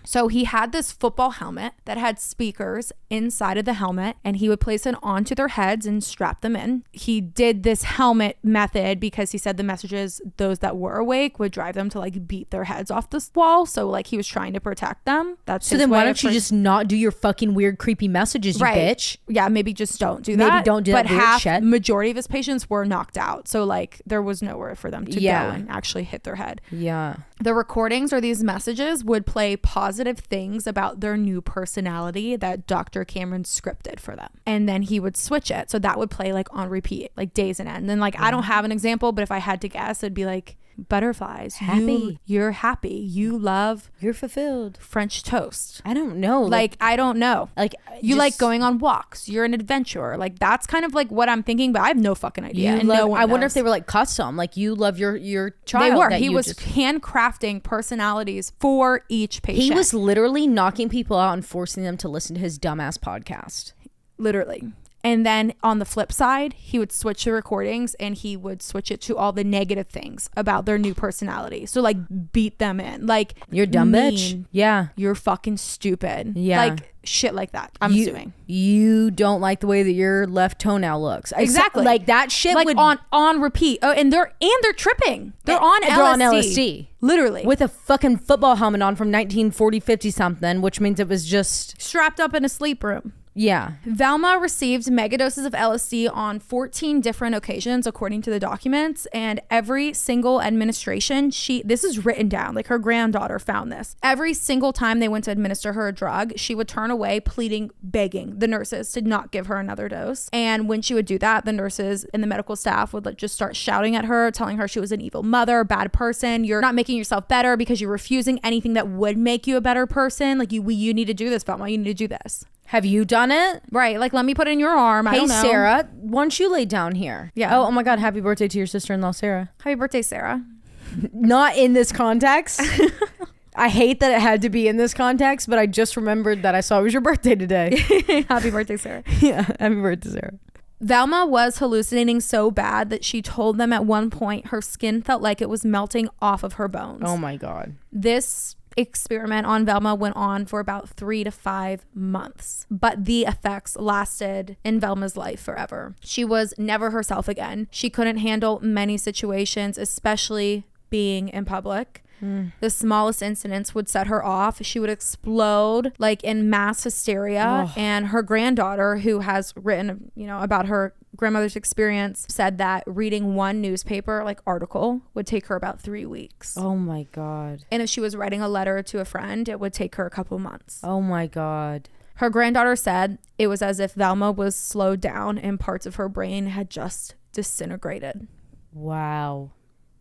So he had this football helmet that had speakers inside of the helmet, and he would place it onto their heads and strap them in. He did this helmet method because he said the messages, those that were awake, would drive them to like beat their heads off the wall. So like he was trying to protect them. That's so then why don't you just not do your fucking weird creepy messages, you bitch? Yeah, maybe just don't do that. Maybe don't do that weird shit. Majority of his patients were knocked out. So like there was nowhere for them to go and actually hit their head. Yeah. The recordings or these messages would play positive things about their new personality that Dr. Cameron scripted for them. And then he would switch it. So that would play like on repeat, like days and end. And then like, I don't have an example, but if I had to guess, it'd be like, butterflies, happy, you're happy, you love, you're fulfilled, French toast. I don't know, like I don't know, like you just, like going on walks, you're an adventurer. Like that's kind of like what I'm thinking, but I have no fucking idea. And no one I wonder knows. if they were like custom, like you love your child. They were. He was handcrafting personalities for each patient. He was literally knocking people out and forcing them to listen to his dumbass podcast. Literally. And then on the flip side, he would switch the recordings and he would switch it to all the negative things about their new personality. So like beat them in. Like, you're dumb bitch. Yeah. You're fucking stupid. Yeah. Like shit like that. I'm assuming. You don't like the way that your left toenail looks. Exactly. Like that shit like would on repeat. Oh, and they're tripping. They're on LSD. They're on LSD. Literally. With a fucking football helmet on from 1940, 50 something, which means it was just strapped up in a sleep room. Yeah. Velma received megadoses of LSD on 14 different occasions, according to the documents. And every single administration, this is written down, like her granddaughter found this. Every single time they went to administer her a drug, she would turn away, pleading, begging the nurses to not give her another dose. And when she would do that, the nurses and the medical staff would just start shouting at her, telling her she was an evil mother, bad person. You're not making yourself better because you're refusing anything that would make you a better person. Like, you need to do this, Velma. You need to do this. Have you done it? Right. Like, let me put it in your arm. I don't know. Hey, Sarah, why don't you lay down here? Yeah. Oh my God. Happy birthday to your sister-in-law, Sarah. Happy birthday, Sarah. Not in this context. I hate that it had to be in this context, but I just remembered that I saw it was your birthday today. Happy birthday, Sarah. Yeah. Happy birthday, Sarah. Velma was hallucinating so bad that she told them at one point her skin felt like it was melting off of her bones. Oh my God. This experiment on Velma went on for about 3 to 5 months, but the effects lasted in Velma's life forever. She was never herself again. She couldn't handle many situations, especially being in public. The smallest incidents would set her off. She would explode like in mass hysteria. And her granddaughter, who has written, about her grandmother's experience, said that reading one newspaper article would take her about 3 weeks. Oh my God. And if she was writing a letter to a friend, it would take her a couple months. Oh my God. Her granddaughter said it was as if Velma was slowed down and parts of her brain had just disintegrated. Wow.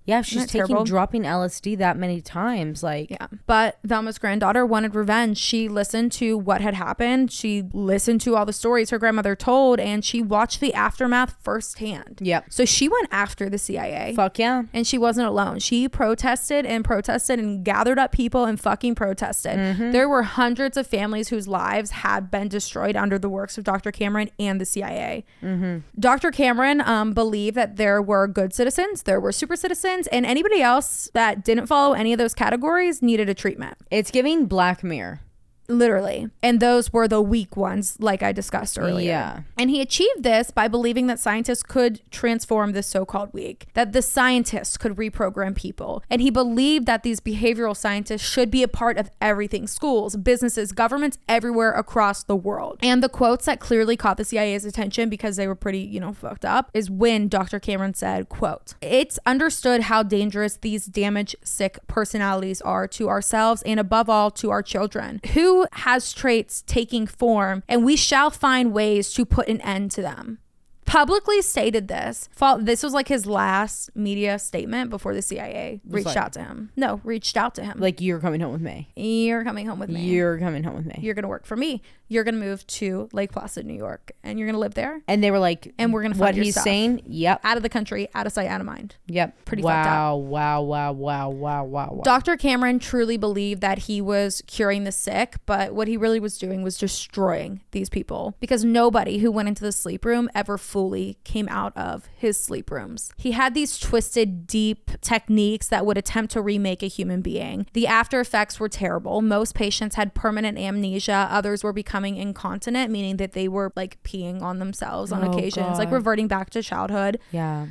Yeah, if she's dropping LSD that many times, Yeah. But Velma's granddaughter wanted revenge. She listened to what had happened. She listened to all the stories her grandmother told, and she watched the aftermath firsthand. Yep. So she went after the CIA. Fuck yeah. And she wasn't alone. She protested and gathered up people and fucking protested. Mm-hmm. There were hundreds of families whose lives had been destroyed under the works of Dr. Cameron and the CIA. Mm-hmm. Dr. Cameron believed that there were good citizens, there were super citizens, and anybody else that didn't follow any of those categories needed a treatment. It's giving Black Mirror. Literally. And those were the weak ones, like I discussed earlier. Yeah. And he achieved this by believing that scientists could transform the so-called weak, that the scientists could reprogram people. And he believed that these behavioral scientists should be a part of everything: schools, businesses, governments everywhere across the world. And the quotes that clearly caught the CIA's attention, because they were pretty, fucked up, is when Dr. Cameron said, quote, "It's understood how dangerous these damaged, sick personalities are to ourselves and above all to our children, who has traits taking form, and we shall find ways to put an end to them." Publicly stated this. This was his last media statement before the CIA reached out to him. No, reached out to him. You're coming home with me. You're coming home with me. You're coming home with me. You're going to work for me. You're going to move to Lake Placid, New York, and you're going to live there. And they were like, and we're going to find what he's stuff. Saying? Yep. Out of the country, out of sight, out of mind. Yep. Pretty fucked up. Wow. Dr. Cameron truly believed that he was curing the sick, but what he really was doing was destroying these people, because nobody who went into the sleep room ever fully came out of his sleep rooms. He had these twisted, deep techniques that would attempt to remake a human being. The after effects were terrible. Most patients had permanent amnesia. Others were becoming incontinent, meaning that they were peeing on themselves on occasions, reverting back to childhood. Yeah.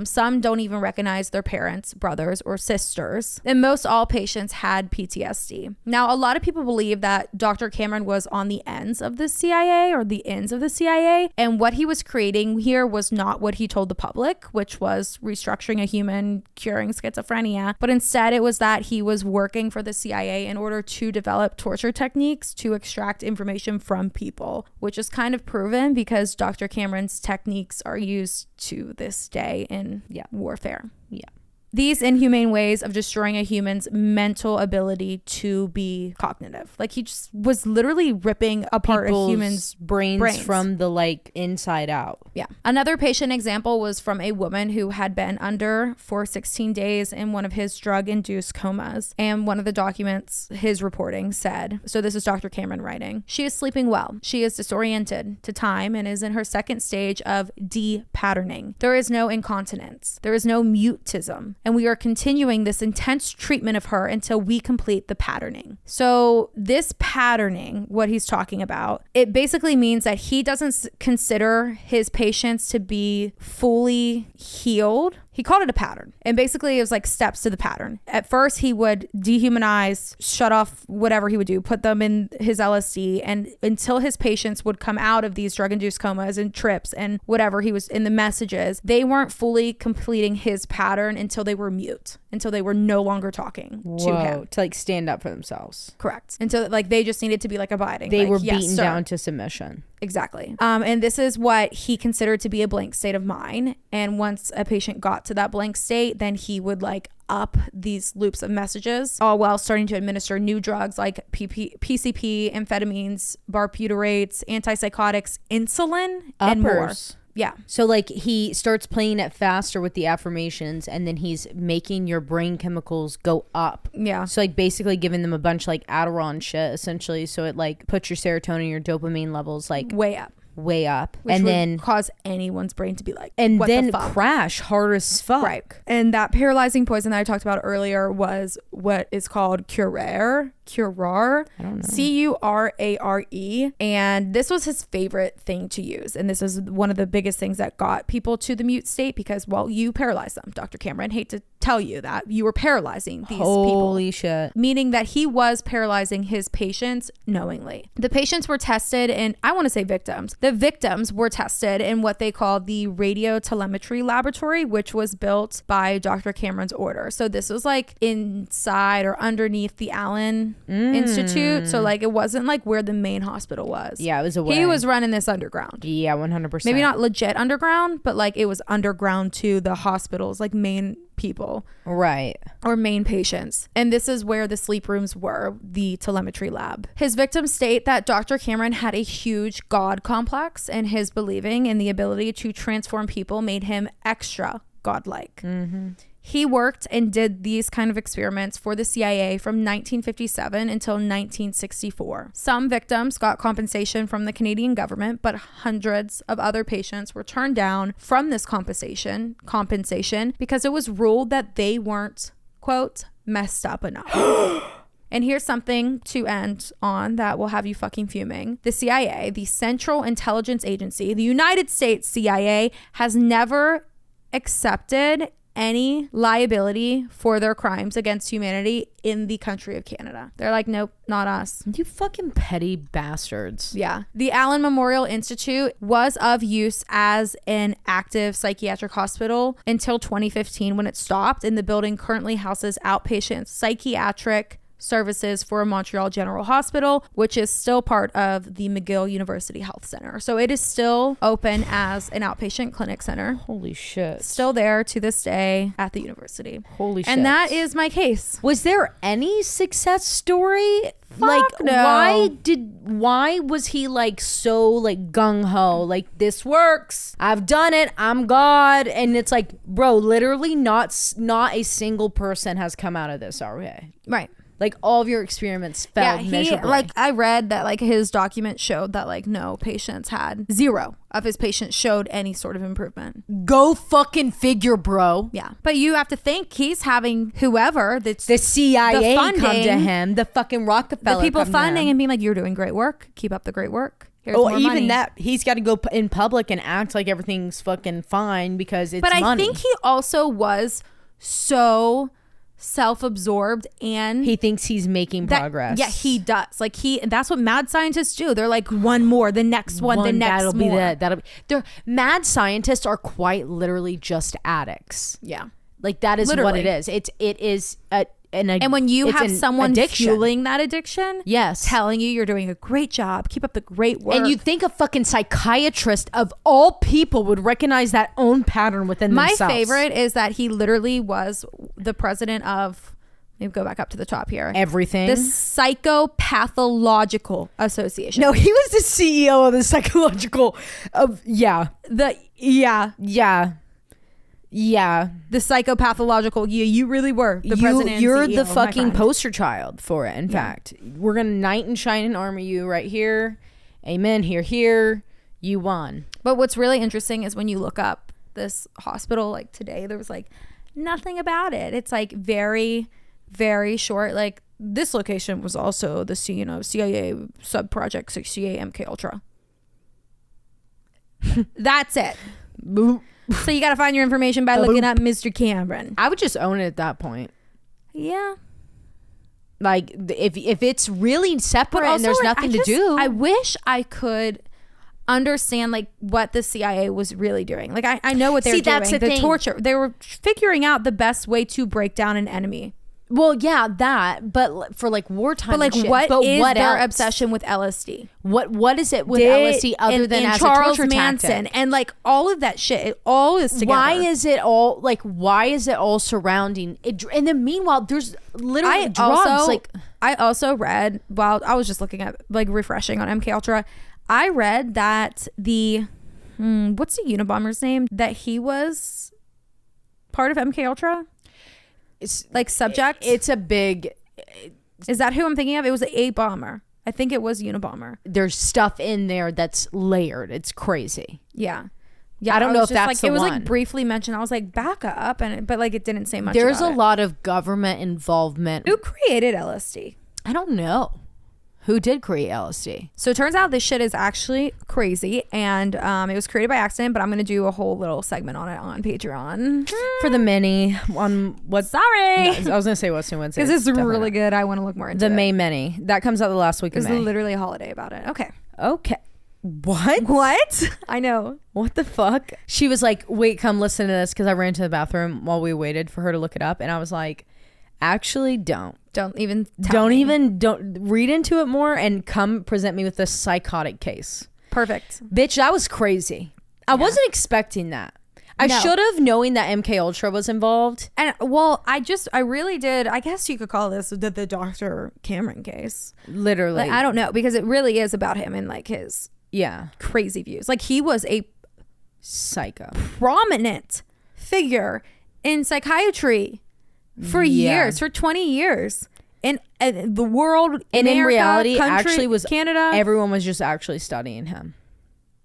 Some don't even recognize their parents, brothers, or sisters. And most all patients had PTSD. Now, a lot of people believe that Dr. Cameron was on the ends of the CIA, or the ends of the CIA. And what he was creating here was not what he told the public, which was restructuring a human, curing schizophrenia. But instead, it was that he was working for the CIA in order to develop torture techniques to extract information from people, which is kind of proven because Dr. Cameron's techniques are used to this day in warfare. Yeah. These inhumane ways of destroying a human's mental ability to be cognitive. He just was literally ripping apart a human's brains from the inside out. Yeah. Another patient example was from a woman who had been under for 16 days in one of his drug-induced comas. And one of the documents his reporting said, so this is Dr. Cameron writing, "She is sleeping well. She is disoriented to time and is in her second stage of de-patterning. There is no incontinence. There is no mutism. And we are continuing this intense treatment of her until we complete the patterning." So this patterning, what he's talking about, it basically means that he doesn't consider his patients to be fully healed. He called it a pattern. And basically it was like steps to the pattern. At first he would dehumanize, shut off whatever he would do, put them in his LSD, and until his patients would come out of these drug-induced comas and trips and whatever he was in the messages, they weren't fully completing his pattern until they were mute, until they were no longer talking to him. To like stand up for themselves. Correct. Until like they just needed to be like abiding. They like, were yes, beaten sir. down to submission. Exactly. And this is what he considered to be a blank state of mind. And once a patient got to that blank state, then he would like up these loops of messages, all while starting to administer new drugs like PCP, amphetamines, barbiturates, antipsychotics, insulin, and more. Yeah. So like he starts playing it faster with the affirmations, and then he's making your brain chemicals go up. Yeah. So like basically giving them a bunch of like Adderall and shit essentially. So it like puts your serotonin, your dopamine levels like way up. Which and would then cause anyone's brain to be like, and what then the fuck? crash hard as fuck. Right. And that paralyzing poison that I talked about earlier was what is called curare. I don't know. C-U-R-A-R-E. And this was his favorite thing to use. And this is one of the biggest things that got people to the mute state because, well, you paralyzed them, Dr. Cameron. Hate to tell you that. You were paralyzing these people. Holy shit. Meaning that he was paralyzing his patients knowingly. The patients were tested in, I want to say victims. The victims were tested in what they call the radiotelemetry laboratory, which was built by Dr. Cameron's order. So this was like inside or underneath the Allan Institute. So like it wasn't like where the main hospital was. Yeah, it was away. He was running this underground. Yeah, 100%. Maybe not legit underground, but like it was underground to the hospital's like main people. Right. Or main patients. And this is where the sleep rooms were, the telemetry lab. His victims state that Dr. Cameron had a huge God complex, and his believing in the ability to transform people made him extra godlike. He worked and did these kind of experiments for the CIA from 1957 until 1964. Some victims got compensation from the Canadian government, but hundreds of other patients were turned down from this compensation because it was ruled that they weren't, quote, messed up enough. And here's something to end on that will have you fucking fuming. The CIA, the Central Intelligence Agency, the United States CIA, has never accepted any liability for their crimes against humanity in the country of Canada. They're like, nope, not us. You fucking petty bastards. Yeah. The Allan Memorial Institute was of use as an active psychiatric hospital until 2015 when it stopped, and the building currently houses outpatient psychiatric services for Montreal General Hospital, which is still part of the McGill University Health Center. So it is still open as an outpatient clinic center. Holy shit. Still there to this day at the university. Holy shit. And that is my case. Was there any success story? No. Why was he like so like gung-ho, like this works, I've done it, I'm God? And it's like, bro, literally not a single person has come out of this already. Right. Like all of your experiments failed miserably. Like I read that like his document showed that like no patients had, 0 of his patients showed any sort of improvement. Go fucking figure, bro. Yeah. But you have to think he's having whoever that's the CIA funding, come to him, the fucking Rockefeller, the people come funding to him. and being like, you're doing great work, keep up the great work. Here's Oh, more even money. that, he's got to go in public and act like everything's fucking fine because it's money. But I think he also was so self-absorbed, and he thinks he's making progress. Yeah, he does. Like that's what mad scientists do. They're like, one more, the next one, the next that'll more. Be that. That'll be. They're mad scientists are quite literally just addicts. Yeah, like that is literally what it is. It is and when you have someone fueling that addiction, yes, telling you you're doing a great job, keep up the great work, and you'd think a fucking psychiatrist of all people would recognize that own pattern within themselves. My favorite is that he literally was the president of, let me go back up to the top here, everything, the Psychopathological Association. No, he was the CEO of the psychological of the psychopathological. You really were the president. You're and CEO, the fucking poster child for it. In fact, we're gonna knight and shine and armor you right here. Amen. Here. You won. But what's really interesting is when you look up this hospital, like today, there was like nothing about it. It's like very, very short. Like this location was also the CIA sub-project 68 MKUltra. That's it. So you got to find your information by looking up Mr. Cameron. I would just own it at that point. Yeah. Like if it's really separate and there's nothing to do. I wish I could understand like what the CIA was really doing. Like I know what they were doing. That's the thing. Torture. They were figuring out the best way to break down an enemy. Well, yeah, that, but for like wartime, but like and shit. what is what their else? obsession with LSD? What is it with LSD other than as Charles a torture Manson tactic? and like all of that shit? It all is together. Why is it all surrounding it? And then meanwhile, there's literally drugs. I also read while I was just looking at like refreshing on MKUltra. I read that the what's the Unabomber's name? That he was part of MKUltra. It's like subject. It's a big. Is that who I'm thinking of? It was a bomber. I think it was Unabomber. There's stuff in there that's layered. It's crazy. Yeah. I don't know if that's like, the it was one. like briefly mentioned. I was like, back up, but like it didn't say much. There's about a lot of government involvement. Who created LSD? I don't know. Who did create LSD? So it turns out this shit is actually crazy, and it was created by accident. But I'm gonna do a whole little segment on it on Patreon for the mini on what? Sorry, no, I was gonna say what's new Wednesday because it's really good. I want to look more into the it. May mini that comes out the last week of May. There's literally a holiday about it. Okay. What? I know. What the fuck? She was like, "Wait, come listen to this," because I ran to the bathroom while we waited for her to look it up, and I was like, "Actually, don't even read into it more and come present me with this psychotic case." Perfect. Bitch, that was crazy. I wasn't expecting that. I should have, knowing that MKUltra was involved. And well, I really did. I guess you could call this the Dr. Cameron case. Literally. Like, I don't know, because it really is about him and like his crazy views. Like he was a psycho, prominent figure in psychiatry for years, for 20 years. In the world, and America, in reality, country, actually was Canada. Everyone was just actually studying him.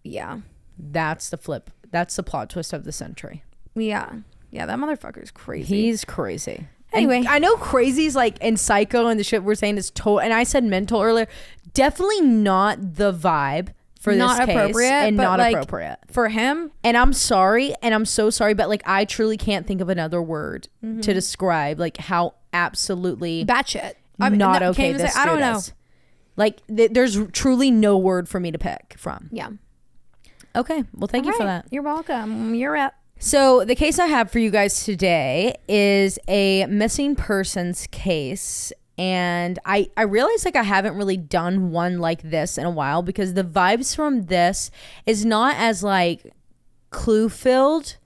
Yeah, that's the flip. That's the plot twist of the century. Yeah, that motherfucker's crazy. He's crazy. Anyway, and I know crazy's like and psycho and the shit we're saying is total. And I said mental earlier. Definitely not the vibe for not this case, appropriate, and but not like, appropriate for him. And I'm sorry, and I'm so sorry, but like I truly can't think of another word to describe like how absolutely batshit. Not okay. This I don't know. Like there's truly no word for me to pick from. Yeah. Okay. Well, thank you for that. You're welcome. You're up. So the case I have for you guys today is a missing persons case. And I realize like I haven't really done one like this in a while because the vibes from this is not as like clue filled,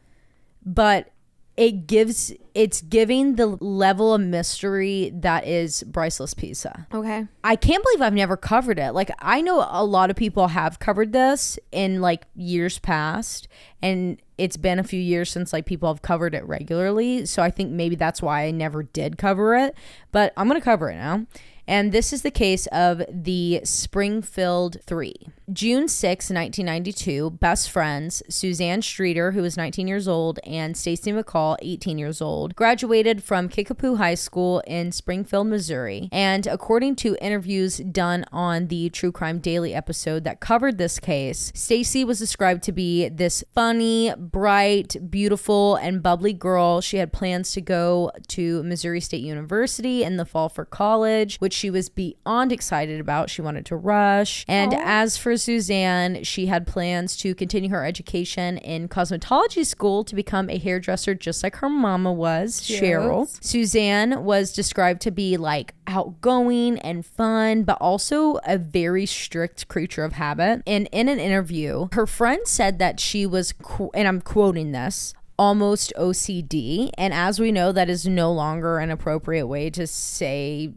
but it's giving the level of mystery that is Bryceless Pizza. Okay. I can't believe I've never covered it. Like I know a lot of people have covered this in like years past, and it's been a few years since like people have covered it regularly. So I think maybe that's why I never did cover it, but I'm going to cover it now. And this is the case of the Springfield Three. June 6, 1992, best friends Suzanne Streeter, who was 19 years old, and Stacy McCall, 18 years old, graduated from Kickapoo High School in Springfield, Missouri. And according to interviews done on the True Crime Daily episode that covered this case, Stacy was described to be this funny, bright, beautiful, and bubbly girl. She had plans to go to Missouri State University in the fall for college, which she was beyond excited about. She wanted to rush. And as for Suzanne, she had plans to continue her education in cosmetology school to become a hairdresser just like her mama was, Sherrill. Suzanne was described to be like outgoing and fun, but also a very strict creature of habit. And in an interview, her friend said that she was, and I'm quoting this, almost OCD. And as we know, that is no longer an appropriate way to say.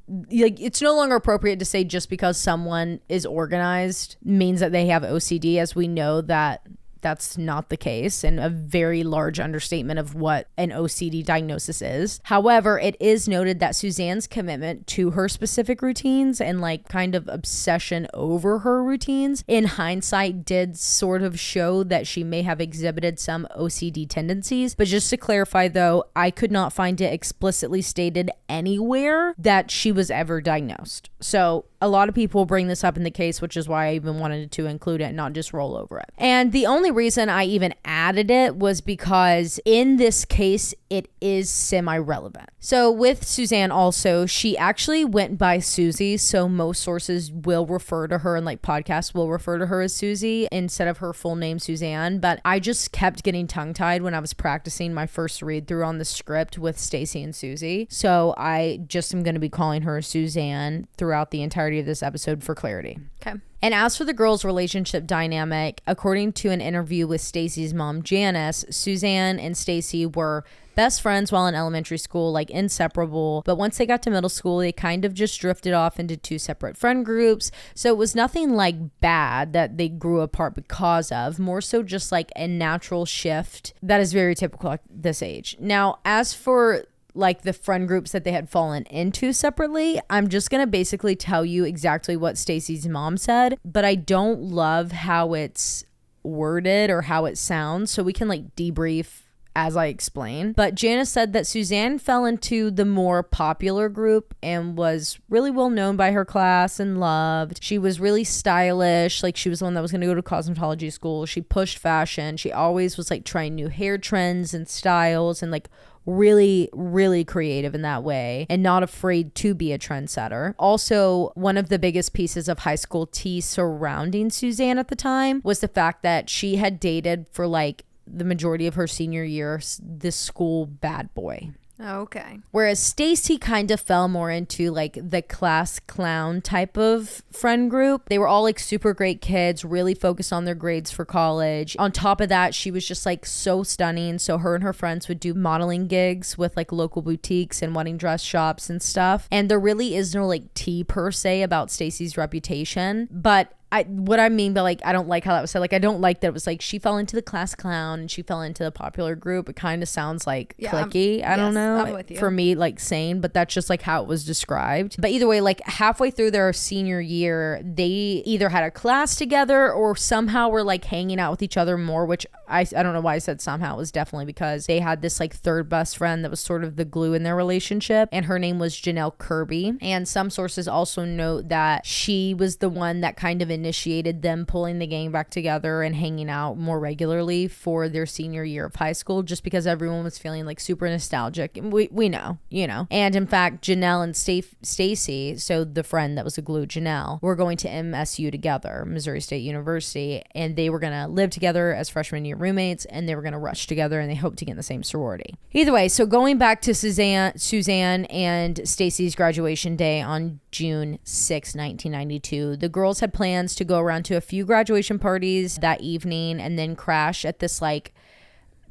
Like it's no longer appropriate to say just because someone is organized means that they have OCD, as we know that that's not the case, and a very large understatement of what an OCD diagnosis is. However, it is noted that Suzanne's commitment to her specific routines and like kind of obsession over her routines in hindsight did sort of show that she may have exhibited some OCD tendencies. But just to clarify though, I could not find it explicitly stated anywhere that she was ever diagnosed. So a lot of people bring this up in the case, which is why I even wanted to include it and not just roll over it. And the only reason I even added it was because in this case, it is semi-relevant. So with Suzanne also, she actually went by Susie. So most sources will refer to her, and like podcasts will refer to her as Susie instead of her full name, Suzanne. But I just kept getting tongue-tied when I was practicing my first read through on the script with Stacy and Susie. So I just am going to be calling her Suzanne throughout the entirety of this episode for clarity. Okay. And as for the girls' relationship dynamic, according to an interview with Stacy's mom, Janice, Suzanne and Stacy were best friends while in elementary school, like inseparable. But once they got to middle school, they kind of just drifted off into two separate friend groups. So it was nothing like bad that they grew apart because of, more so just like a natural shift that is very typical at this age. Now, as for like the friend groups that they had fallen into separately, I'm just going to basically tell you exactly what Stacy's mom said, but I don't love how it's worded or how it sounds. So we can like debrief as I explain. But Janice said that Suzanne fell into the more popular group and was really well known by her class and loved. She was really stylish. Like she was the one that was going to go to cosmetology school. She pushed fashion. She always was like trying new hair trends and styles and like really, really creative in that way and not afraid to be a trendsetter. Also, one of the biggest pieces of high school tea surrounding Suzanne at the time was the fact that she had dated for like the majority of her senior year this school bad boy. Okay. Whereas Stacy kind of fell more into like the class clown type of friend group. They were all like super great kids, really focused on their grades for college. On top of that, she was just like so stunning. So her and her friends would do modeling gigs with like local boutiques and wedding dress shops and stuff. And there really is no like tea per se about Stacy's reputation. But what I mean by like, I don't like how that was said. Like, I don't like that it was like she fell into the class clown and she fell into the popular group. It kind of sounds like cliquey. I don't know. I'm with you. For me, like sane, but that's just like how it was described. But either way, like halfway through their senior year, they either had a class together or somehow were like hanging out with each other more, which I don't know why I said somehow. It was definitely because they had this like third best friend that was sort of the glue in their relationship. And her name was Janelle Kirby. And some sources also note that she was the one that kind of initiated them pulling the gang back together and hanging out more regularly for their senior year of high school, just because everyone was feeling like super nostalgic. And we know, you know. And in fact, Janelle and Stacy, so the friend that was a glue, Janelle, were going to MSU together, Missouri State University, and they were going to live together as freshman year roommates, and they were going to rush together, and they hoped to get in the same sorority. Either way, so going back to Suzanne and Stacy's graduation day on June 6, 1992, the girls had plans to go around to a few graduation parties that evening and then crash at this like,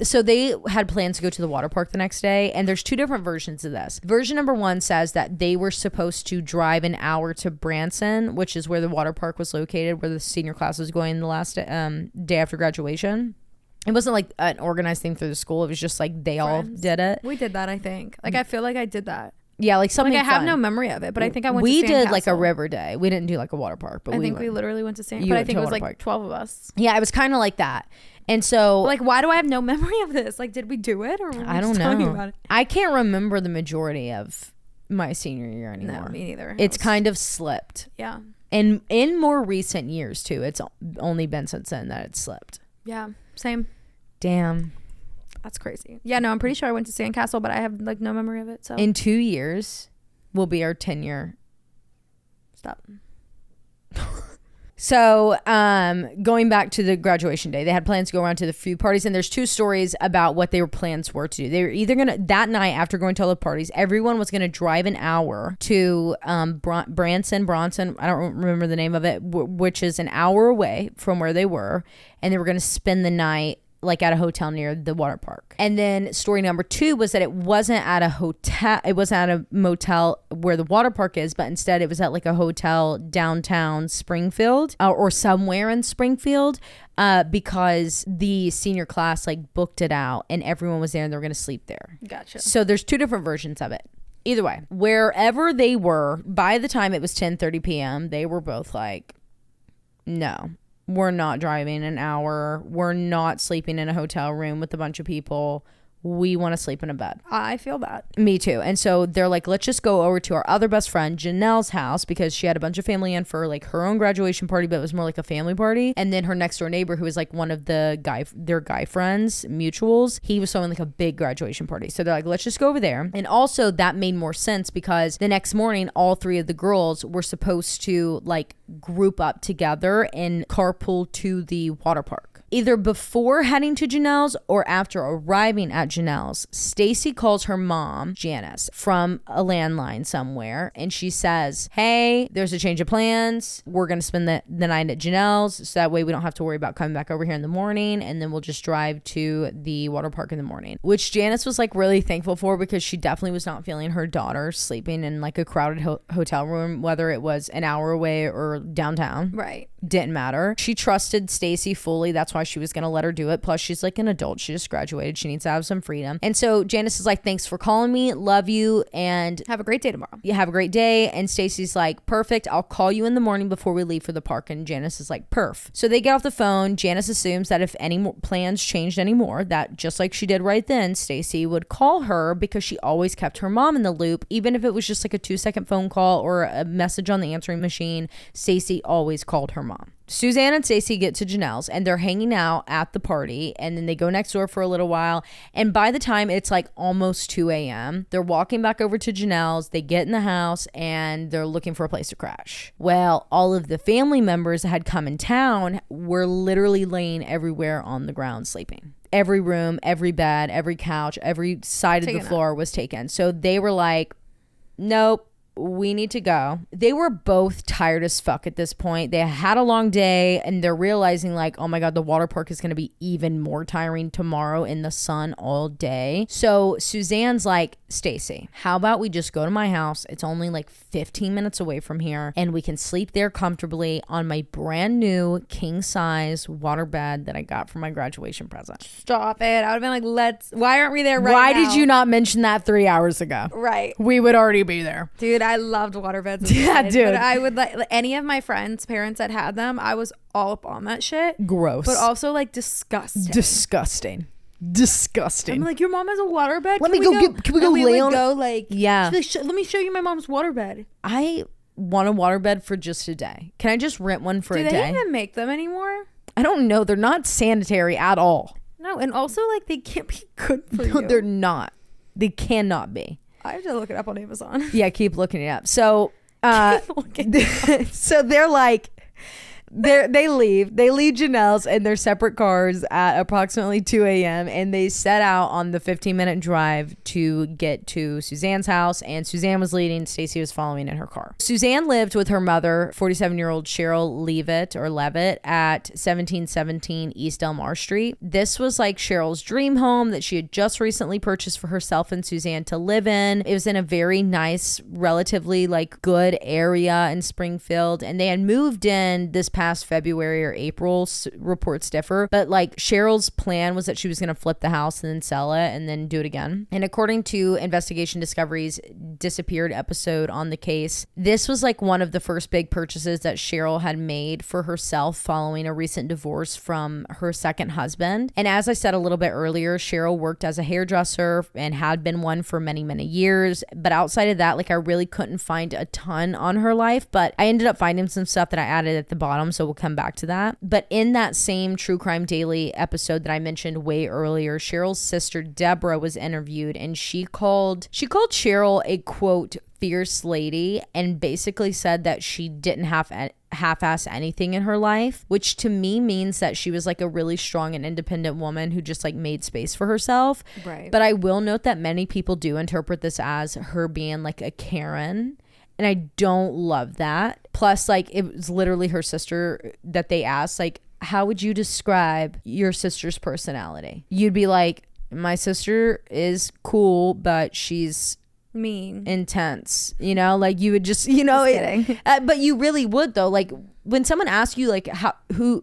so they had plans to go to the water park the next day, and there's two different versions of this. Version number one says that they were supposed to drive an hour to Branson, which is where the water park was located, where the senior class was going the last day after graduation. It wasn't like an organized thing through the school. It was just like they all did it. We did that, I think. Like, I feel like I did that. Yeah, like something like I have fun. No memory of it, but I think I went we to did Sandcastle. like a river day. We didn't do like a water park, but I think we literally went to Sandcastle. But I think it was like park. 12 of us. Yeah, it was kind of like that. And so like, why do I have no memory of this? Like, did we do it, or were we I don't just know. talking about it? I can't remember the majority of my senior year anymore. No, me neither. It's kind of slipped. Yeah. And in more recent years too. It's only been since then that it's slipped. Yeah, same. Damn. That's crazy. Yeah, no, I'm pretty sure I went to Sandcastle, but I have like no memory of it. So in 2 years will be our 10-year. Stop. So going back to the graduation day, they had plans to go around to the few parties, and there's two stories about what their plans were to do. They were either gonna, that night after going to all the parties, everyone was gonna drive an hour to Bronson, I don't remember the name of it, which is an hour away from where they were, and they were gonna spend the night like at a hotel near the water park. And then story number two was that it wasn't at a hotel, it wasn't at a motel where the water park is, but instead it was at like a hotel downtown Springfield or somewhere in Springfield because the senior class like booked it out and everyone was there and they were going to sleep there. Gotcha. So there's two different versions of it. Either way, wherever they were, by the time it was 10:30 p.m., they were both like, no. We're not driving an hour. We're not sleeping in a hotel room with a bunch of people. we want to sleep in a bed. I feel that. Me too. And so they're like, let's just go over to our other best friend, Janelle's house, because she had a bunch of family in for like her own graduation party, but it was more like a family party. And then her next door neighbor, who was like one of their guy friends, mutuals, he was throwing like a big graduation party. So they're like, let's just go over there. And also that made more sense because the next morning, all three of the girls were supposed to like group up together and carpool to the water park. Either before heading to Janelle's or after arriving at Janelle's, Stacy calls her mom, Janice, from a landline somewhere, and she says, hey, there's a change of plans. We're going to spend the night at Janelle's, so that way we don't have to worry about coming back over here in the morning, and then we'll just drive to the water park in the morning, which Janice was like really thankful for because she definitely was not feeling her daughter sleeping in like a crowded hotel room, whether it was an hour away or downtown. Right. Didn't matter. She trusted Stacy fully. That's why she was going to let her do it. Plus, she's like an adult. She just graduated. She needs to have some freedom. And so Janice is like, thanks for calling me. Love you. And have a great day tomorrow. You have a great day. And Stacy's like, perfect. I'll call you in the morning before we leave for the park. And Janice is like, perf. So they get off the phone. Janice assumes that if any more plans changed anymore, that just like she did right then, Stacy would call her because she always kept her mom in the loop. Even if it was just like a 2-second phone call or a message on the answering machine, Stacy always called her mom. Suzanne and Stacy get to Janelle's and they're hanging out at the party, and then they go next door for a little while, and by the time it's like almost 2 a.m. they're walking back over to Janelle's. They get in the house and they're looking for a place to crash. Well, all of the family members that had come in town were literally laying everywhere on the ground sleeping. Every room, every bed, every couch, every side of the floor was taken. So they were like, nope, we need to go. They were both tired as fuck at this point. They had a long day and they're realizing like, oh my God, the water park is going to be even more tiring tomorrow in the sun all day. So Suzanne's like, Stacy, how about we just go to my house? It's only like 15 minutes away from here and we can sleep there comfortably on my brand new king size water bed that I got for my graduation present. Stop it. I would have been like, why aren't we there right now? Why did you not mention that 3 hours ago? Right. We would already be there. Dude, I loved waterbeds. Yeah, dude. But I would like any of my friends' parents that had them, I was all up on that shit. Gross. But also like disgusting. Disgusting. I'm like, your mom has a waterbed? Can we go lay on it? Like, yeah. Like, let me show you my mom's waterbed. I want a waterbed for just a day. Can I just rent one for a day? Do they even make them anymore? I don't know. They're not sanitary at all. No, and also like they can't be good for you. No, they're not. They cannot be. I have to look it up on Amazon. Yeah, keep looking it up. So, so they're like, they leave Janelle's in their separate cars at approximately 2 a.m. and they set out on the 15-minute drive to get to Suzanne's house, and Suzanne was leading. Stacy was following in her car. Suzanne lived with her mother, 47-year-old Sherrill Levitt at 1717 East Delmar Street. This was like Cheryl's dream home that she had just recently purchased for herself and Suzanne to live in. It was in a very nice, relatively like good area in Springfield, and they had moved in this past February or April. Reports differ, but like Cheryl's plan was that she was going to flip the house and then sell it and then do it again. And according to Investigation Discovery's disappeared episode on the case, this was like one of the first big purchases that Sherrill had made for herself following a recent divorce from her second husband. And as I said a little bit earlier, Sherrill worked as a hairdresser and had been one for many, many years. But outside of that, like I really couldn't find a ton on her life, but I ended up finding some stuff that I added at the bottom. So we'll come back to that. But in that same True Crime Daily episode that I mentioned way earlier, Cheryl's sister Deborah was interviewed, and she called Sherrill a quote fierce lady, and basically said that she didn't half-ass anything in her life, which to me means that she was like a really strong and independent woman who just like made space for herself. Right. But I will note that many people do interpret this as her being like a Karen. And I don't love that. Plus, like, it was literally her sister that they asked, like, how would you describe your sister's personality? You'd be like, my sister is cool, but she's mean, intense, you know, like you would just, you know, just kidding. But you really would though. Like when someone asks you like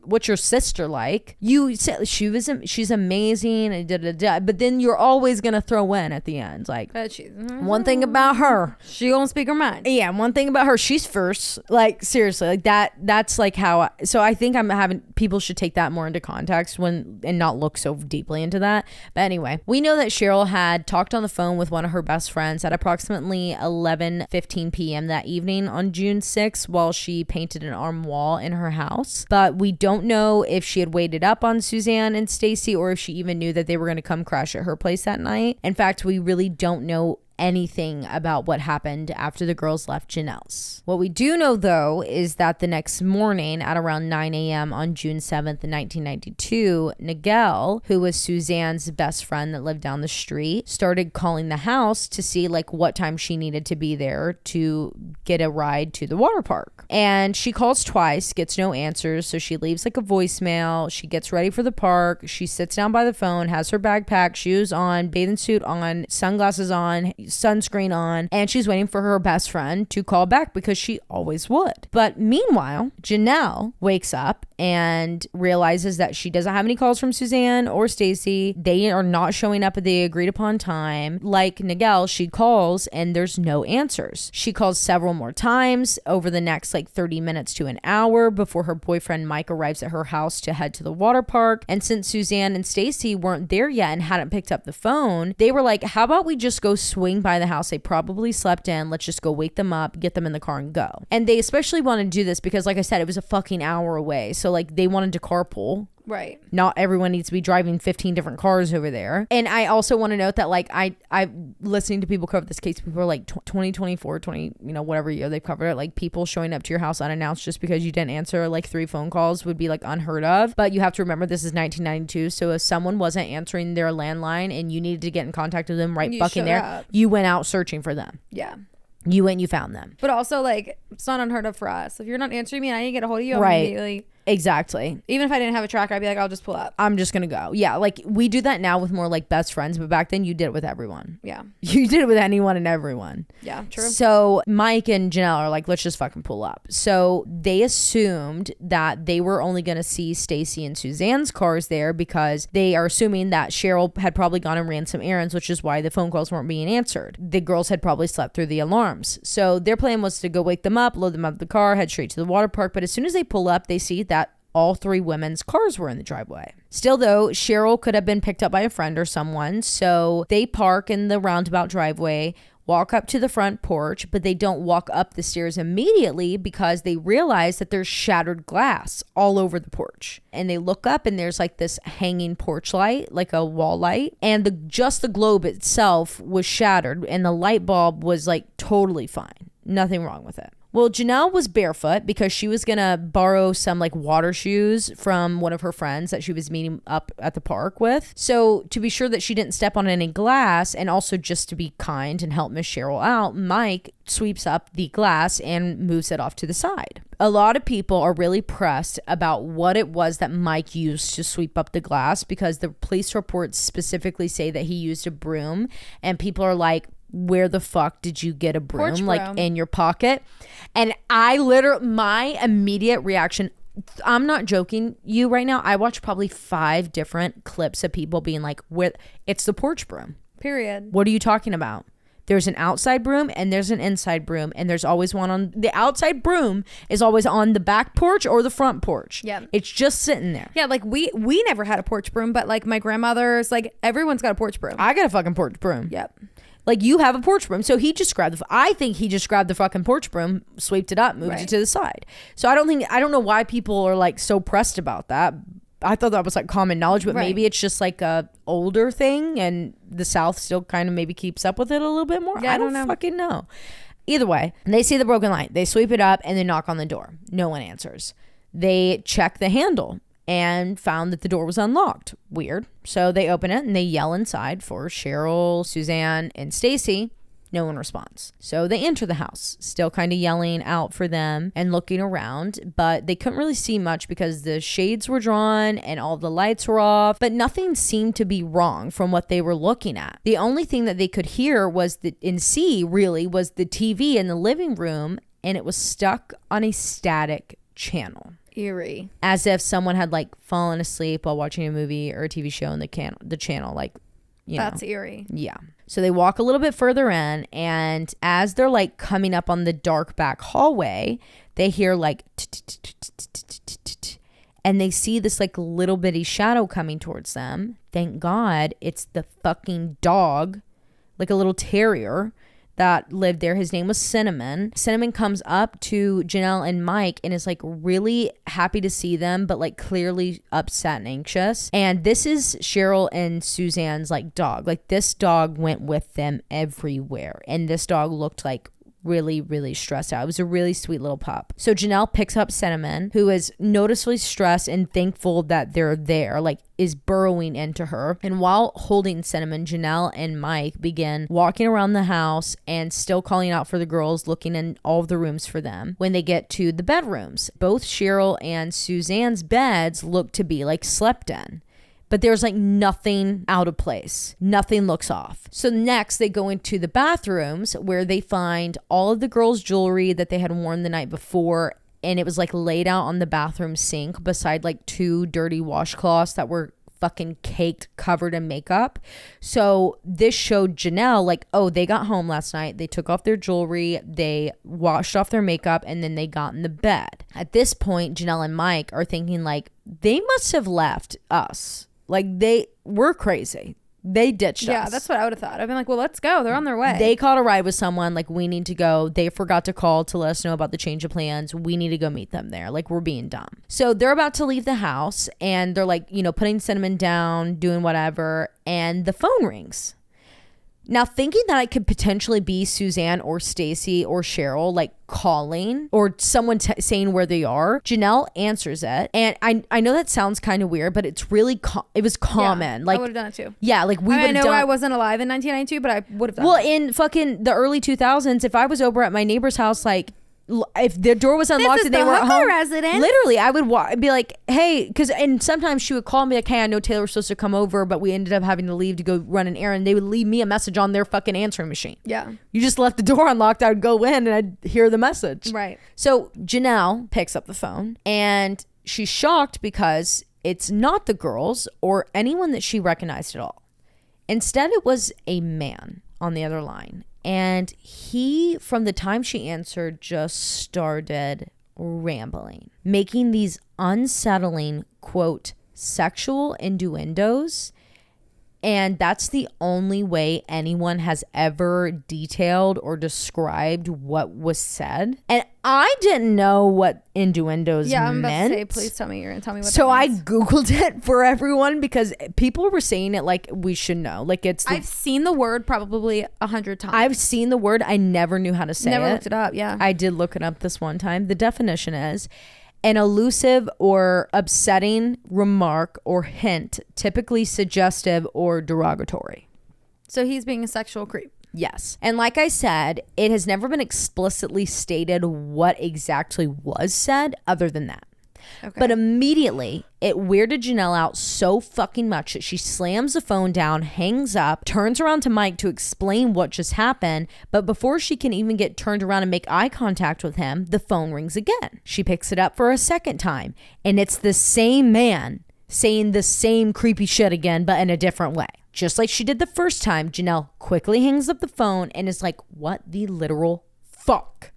what's your sister like, you say she's amazing and but then you're always gonna throw in at the end like one thing about her, she gonna speak her mind. Yeah, one thing about her, she's first. Like seriously, like that's like how so I think people should take that more into context and not look so deeply into that. But anyway, we know that Sherrill had talked on the phone with one of her best friends at approximately 11:15 p.m. that evening on June 6th while she painted an arm wall in her house. But we don't know if she had waited up on Suzanne and Stacy or if she even knew that they were going to come crash at her place that night. In fact, we really don't know anything about what happened after the girls left Janelle's. What we do know though is that the next morning at around 9 a.m. on June 7th, 1992, Nigel, who was Suzanne's best friend that lived down the street, started calling the house to see like what time she needed to be there to get a ride to the water park. And she calls twice, gets no answers, so she leaves like a voicemail. She gets ready for the park. She sits down by the phone, has her bag packed, shoes on, bathing suit on, sunglasses on, sunscreen on, and she's waiting for her best friend to call back because she always would. But meanwhile, Janelle wakes up and realizes that she doesn't have any calls from Suzanne or Stacy. They are not showing up at the agreed upon time. Like Nigel, she calls and there's no answers. She calls several more times over the next like 30 minutes to an hour before her boyfriend Mike arrives at her house to head to the water park. And since Suzanne and Stacy weren't there yet and hadn't picked up the phone, they were like, how about we just go swing by the house? They probably slept in. Let's just go wake them up, get them in the car and go. And they especially wanted to do this because like I said, it was a fucking hour away. So like they wanted to carpool. Right. Not everyone needs to be driving 15 different cars over there. And I also want to note that like I listening to people cover this case, people are like 2024, 20, whatever year they've covered it, like people showing up to your house unannounced just because you didn't answer like 3 phone calls would be like unheard of. But you have to remember this is 1992. So if someone wasn't answering their landline and you needed to get in contact with them right fucking there, up. You went out searching for them. Yeah. You went and you found them. But also like it's not unheard of for us. If you're not answering me and I need to get a hold of you, I'm immediately. Exactly. Even if I didn't have a tracker, I'd be like, I'll just pull up. I'm just going to go. Yeah. Like we do that now with more like best friends, but back then you did it with everyone. Yeah. You did it with anyone and everyone. Yeah, true. So Mike and Janelle are like, let's just fucking pull up. So they assumed that they were only going to see Stacy and Suzanne's cars there because they are assuming that Sherrill had probably gone and ran some errands, which is why the phone calls weren't being answered. The girls had probably slept through the alarms. So their plan was to go wake them up, load them out of the car, head straight to the water park. But as soon as they pull up, they see that all 3 women's cars were in the driveway. Still though, Sherrill could have been picked up by a friend or someone. So they park in the roundabout driveway, walk up to the front porch, but they don't walk up the stairs immediately because they realize that there's shattered glass all over the porch. And they look up and there's like this hanging porch light, like a wall light. And just the globe itself was shattered and the light bulb was like totally fine. Nothing wrong with it. Well, Janelle was barefoot because she was going to borrow some like water shoes from one of her friends that she was meeting up at the park with. So to be sure that she didn't step on any glass and also just to be kind and help Miss Sherrill out, Mike sweeps up the glass and moves it off to the side. A lot of people are really pressed about what it was that Mike used to sweep up the glass because the police reports specifically say that he used a broom and people are like, where the fuck did you get a broom? Like in your pocket? And my immediate reaction, I'm not joking you right now. I watched probably 5 different clips of people being like, where it's the porch broom. Period. What are you talking about? There's an outside broom and there's an inside broom and there's always one on the outside broom is always on the back porch or the front porch. Yeah. It's just sitting there. Yeah. Like we never had a porch broom, but like my grandmother's, like everyone's got a porch broom. I got a fucking porch broom. Yep. Like you have a porch broom. So he just grabbed I think he just grabbed the fucking porch broom, swept it up, moved it to the side. So I don't know why people are like so pressed about that. I thought that was like common knowledge, but maybe it's just like a older thing and the South still kind of maybe keeps up with it a little bit more. Yeah, I don't fucking know. Either way, they see the broken light. They sweep it up and they knock on the door. No one answers. They check the handle and found that the door was unlocked. Weird. So they open it and they yell inside for Sherrill, Suzanne, and Stacy. No one responds. So they enter the house, still kind of yelling out for them and looking around, but they couldn't really see much because the shades were drawn and all the lights were off, but nothing seemed to be wrong from what they were looking at. The only thing that they could hear was the TV in the living room, and it was stuck on a static channel. Eerie. As if someone had like fallen asleep while watching a movie or a TV show in the channel, like, you know. That's eerie. Yeah. So they walk a little bit further in, and as they're like coming up on the dark back hallway, they hear like, and they see this like little bitty shadow coming towards them. Thank God it's the fucking dog, like a little terrier that lived there. His name was Cinnamon. Cinnamon comes up to Janelle and Mike and is like really happy to see them, but like clearly upset and anxious. And this is Sherrill and Suzanne's like dog. Like this dog went with them everywhere. And this dog looked like really, really stressed out. It was a really sweet little pup. So Janelle picks up Cinnamon, who is noticeably stressed and thankful that they're there, like is burrowing into her. And while holding Cinnamon, Janelle and Mike begin walking around the house and still calling out for the girls, looking in all of the rooms for them. When they get to the bedrooms, both Sherrill and Suzanne's beds look to be like slept in. But there's like nothing out of place. Nothing looks off. So next they go into the bathrooms where they find all of the girls' jewelry that they had worn the night before. And it was like laid out on the bathroom sink beside like 2 dirty washcloths that were fucking caked, covered in makeup. So this showed Janelle like, oh, they got home last night. They took off their jewelry. They washed off their makeup and then they got in the bed. At this point, Janelle and Mike are thinking like, they must have left us. Like they were crazy. They ditched us. Yeah, that's what I would have thought. I've been like, well, let's go. They're on their way. They caught a ride with someone. Like, we need to go. They forgot to call to let us know about the change of plans. We need to go meet them there. Like, we're being dumb. So they're about to leave the house and they're like, you know, putting Cinnamon down, doing whatever. And the phone rings. Now, thinking that it could potentially be Suzanne or Stacy or Sherrill, like calling or someone saying where they are, Janelle answers it. And I know that sounds kind of weird, but it's really, it was common. Yeah, like, I would have done it too. Yeah, like we would have done. I know I wasn't alive in 1992, but I would have done it. Well, in fucking the early 2000s, if I was over at my neighbor's house, like, if the door was unlocked and they were at home, resident. Literally, I would be like, hey, and sometimes she would call me like, hey, I know Taylor was supposed to come over, but we ended up having to leave to go run an errand. They would leave me a message on their fucking answering machine. Yeah. You just left the door unlocked. I would go in and I'd hear the message. Right. So Janelle picks up the phone and she's shocked because it's not the girls or anyone that she recognized at all. Instead, it was a man on the other line. And he, from the time she answered, just started rambling, making these unsettling, quote, sexual innuendos. And that's the only way anyone has ever detailed or described what was said. And I didn't know what innuendos meant. Yeah, I'm about to say, please tell me. You're going to tell me what so that means. I Googled it for everyone because people were saying it like we should know. Like I've seen the word probably 100 times. I've seen the word. I never knew how to say it. Never looked it up, yeah. I did look it up this one time. The definition is an elusive or upsetting remark or hint, typically suggestive or derogatory. So he's being a sexual creep. Yes. And like I said, it has never been explicitly stated what exactly was said other than that. Okay. But immediately, it weirded Janelle out so fucking much that she slams the phone down, hangs up, turns around to Mike to explain what just happened. But before she can even get turned around and make eye contact with him, the phone rings again. She picks it up for a second time, and it's the same man saying the same creepy shit again, but in a different way. Just like she did the first time, Janelle quickly hangs up the phone and is like, what the literal fuck?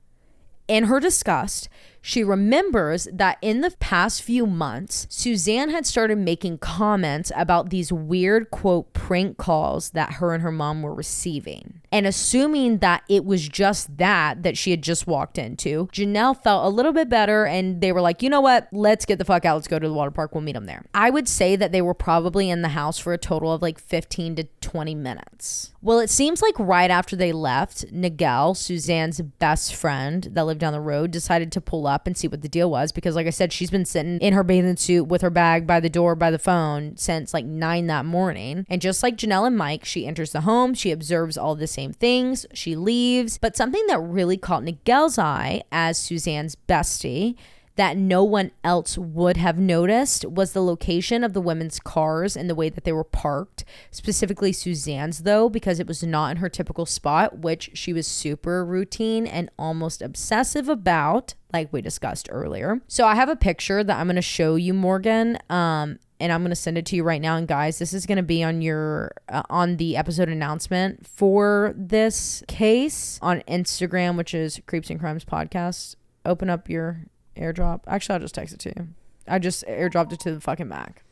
In her disgust, she remembers that in the past few months, Suzanne had started making comments about these weird, quote, prank calls that her and her mom were receiving. And assuming that it was just that she had just walked into, Janelle felt a little bit better and they were like, you know what? Let's get the fuck out. Let's go to the water park. We'll meet them there. I would say that they were probably in the house for a total of like 15 to 20 minutes. Well, it seems like right after they left, Nigel, Suzanne's best friend that lived down the road, decided to pull up and see what the deal was because, like I said, she's been sitting in her bathing suit with her bag by the door by the phone since like 9 that morning. And just like Janelle and Mike, she enters the home. She observes all the same things. She leaves. But something that really caught Nigel's eye as Suzanne's bestie, that no one else would have noticed was the location of the women's cars and the way that they were parked, specifically Suzanne's though, because it was not in her typical spot, which she was super routine and almost obsessive about, like we discussed earlier. So I have a picture that I'm going to show you, Morgan, and I'm going to send it to you right now. And guys, this is going to be on your on the episode announcement for this case on Instagram, which is Creeps and Crimes Podcast. Open up your airdrop. Actually, I'll just text it to you. I just airdropped it to the fucking Mac.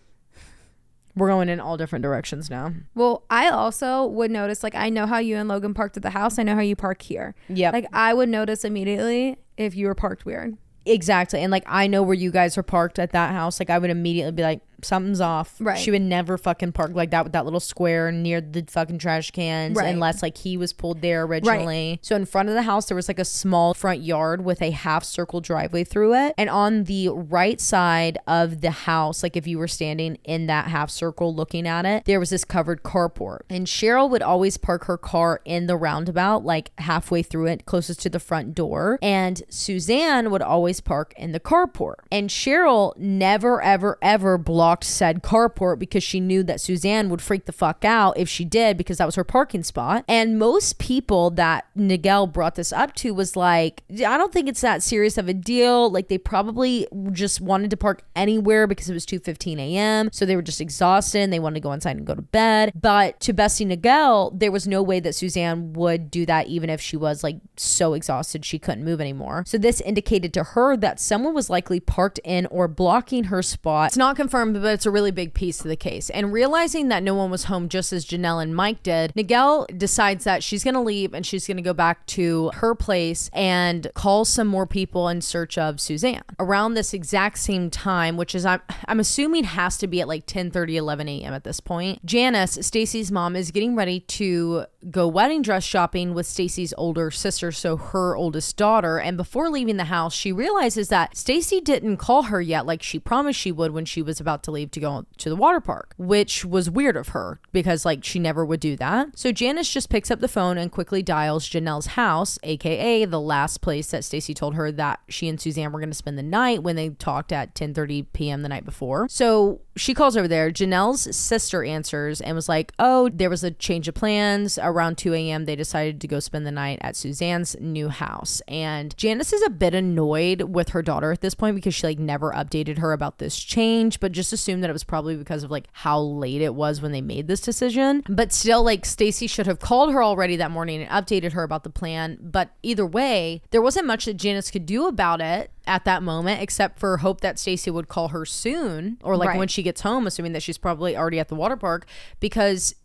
We're going in all different directions now. Well, I also would notice, like, I know how you and Logan parked at the house. I know how you park here. Yeah. Like, I would notice immediately if you were parked weird. Exactly. And like, I know where you guys are parked at that house. Like, I would immediately be like, something's off. Right. She would never fucking park like that with that little square near the fucking trash cans, right, unless like he was pulled there originally. Right. So in front of the house, there was like a small front yard with a half circle driveway through it. And on the right side of the house, like if you were standing in that half circle looking at it, there was this covered carport. And Sherrill would always park her car in the roundabout, like halfway through it, closest to the front door. And Suzanne would always park in the carport. And Sherrill never, ever, ever blocked said carport because she knew that Suzanne would freak the fuck out if she did, because that was her parking spot. And most people that Nigel brought this up to was like, I don't think it's that serious of a deal. Like, they probably just wanted to park anywhere because it was 2:15 a.m. So they were just exhausted and they wanted to go inside and go to bed. But to Bestie Nigel, there was no way that Suzanne would do that, even if she was like so exhausted she couldn't move anymore. So this indicated to her that someone was likely parked in or blocking her spot. It's not confirmed, but it's a really big piece of the case. And realizing that no one was home, just as Janelle and Mike did, Nigel decides that she's going to leave and she's going to go back to her place and call some more people in search of Suzanne. Around this exact same time, which is I'm assuming has to be at like 10:30, 11 a.m. at this point, Janice, Stacy's mom, is getting ready to go wedding dress shopping with Stacy's older sister, so her oldest daughter. And before leaving the house, she realizes that Stacy didn't call her yet like she promised she would when she was about to leave to go to the water park, which was weird of her because like she never would do that. So Janice just picks up the phone and quickly dials Janelle's house, aka the last place that Stacy told her that she and Suzanne were going to spend the night when they talked at 10:30 p.m. the night before. So she calls over there. Janelle's sister answers and was like, oh, there was a change of plans. Around 2 a.m. they decided to go spend the night at Suzanne's new house. And Janice is a bit annoyed with her daughter at this point because she like never updated her about this change, but just assumed that it was probably because of like how late it was when they made this decision. But still, like, Stacy should have called her already that morning and updated her about the plan. But either way, there wasn't much that Janice could do about it at that moment, except for hope that Stacy would call her soon, or like when she gets home, assuming that she's probably already at the water park, because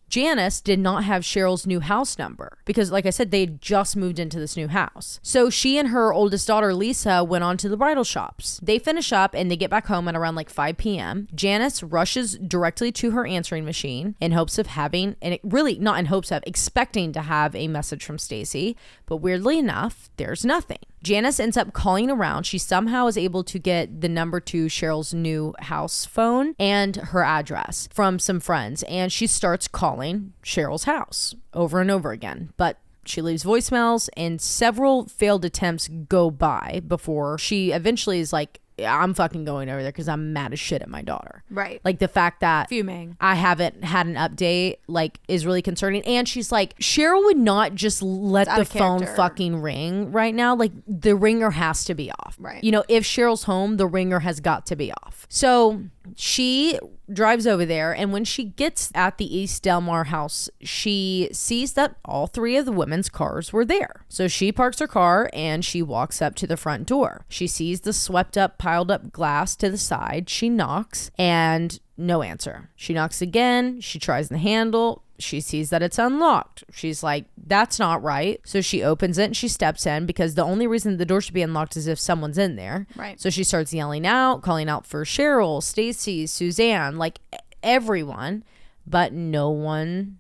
Janice did not have Sherrill's new house number because, like I said, they had just moved into this new house. So she and her oldest daughter, Lisa, went on to the bridal shops. They finish up and they get back home at around like 5 p.m. Janice rushes directly to her answering machine in hopes of having, and really not in hopes of, expecting to have a message from Stacy. But weirdly enough, there's nothing. Janice ends up calling around. She somehow is able to get the number to Sherrill's new house phone and her address from some friends. And she starts calling Sherrill's house over and over again. But she leaves voicemails and several failed attempts go by before she eventually is like, I'm fucking going over there because I'm mad as shit at my daughter. Right. Like the fact that fuming, I haven't had an update, like, is really concerning. And she's like, Sherrill would not just let the phone fucking ring right now. Like, the ringer has to be off. Right. You know, if Sherrill's home, the ringer has got to be off. So she drives over there, and when she gets at the East Delmar house, she sees that all three of the women's cars were there. So she parks her car and she walks up to the front door. She sees the swept up, piled up glass to the side. She knocks and no answer. She knocks again. She tries the handle. She sees that it's unlocked. She's like, that's not right. So she opens it and she steps in because the only reason the door should be unlocked is if someone's in there. Right. So she starts yelling out, calling out for Sherrill, Stacy, Suzanne, like everyone, but no one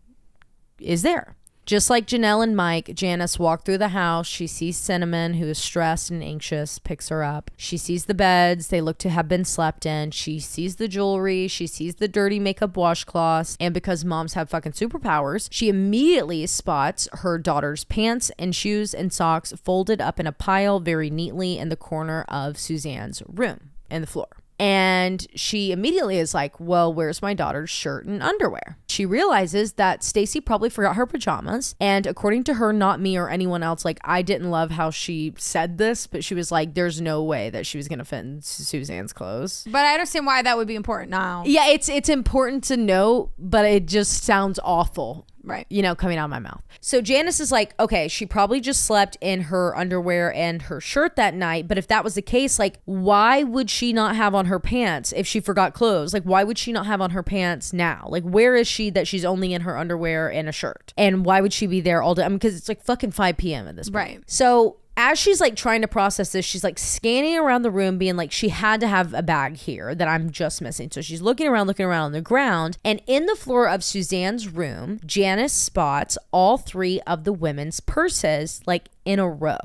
is there. Just like Janelle and Mike, Janice walked through the house. She sees Cinnamon, who is stressed and anxious, picks her up. She sees the beds. They look to have been slept in. She sees the jewelry. She sees the dirty makeup washcloths. And because moms have fucking superpowers, she immediately spots her daughter's pants and shoes and socks folded up in a pile very neatly in the corner of Suzanne's room in the floor. And she immediately is like, well, where's my daughter's shirt and underwear? She realizes that Stacy probably forgot her pajamas. And according to her, not me or anyone else, like, I didn't love how she said this, but she was like, there's no way that she was going to fit in Suzanne's clothes. But I understand why that would be important now. Yeah, it's important to know, but it just sounds awful. Right. You know, coming out of my mouth. So Janice is like, okay, she probably just slept in her underwear and her shirt that night. But if that was the case, like, why would she not have on her pants if she forgot clothes? Like, why would she not have on her pants now? Like, where is she that she's only in her underwear and a shirt? And why would she be there all day? I mean, because it's like fucking 5 p.m. at this point. Right. So as she's like trying to process this, she's like scanning around the room being like, she had to have a bag here that I'm just missing. So she's looking around on the ground, and in the floor of Suzanne's room, Janice spots all 3 of the women's purses like in a row.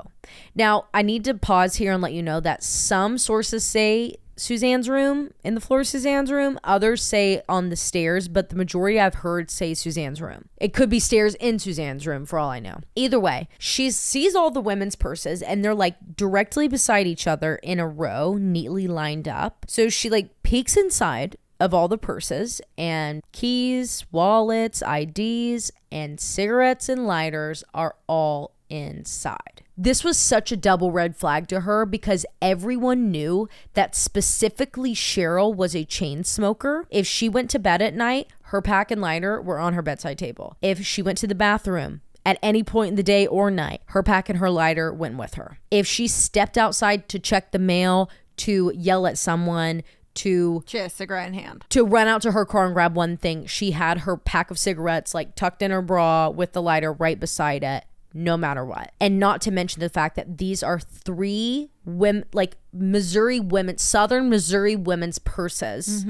Now, I need to pause here and let you know that some sources say Suzanne's room, in the floor of Suzanne's room. Others say on the stairs, but the majority I've heard say Suzanne's room. It could be stairs in Suzanne's room for all I know. Either way, she sees all the women's purses and they're like directly beside each other in a row, neatly lined up. So she like peeks inside of all the purses, and keys, wallets, IDs, and cigarettes and lighters are all inside. This was such a double red flag to her because everyone knew that specifically Sherrill was a chain smoker. If she went to bed at night, her pack and lighter were on her bedside table. If she went to the bathroom at any point in the day or night, her pack and her lighter went with her. If she stepped outside to check the mail, to yell at someone, she had a cigarette in hand, to run out to her car and grab one thing, she had her pack of cigarettes like tucked in her bra with the lighter right beside it, no matter what. And not to mention the fact that these are 3 women, like Southern Missouri women's purses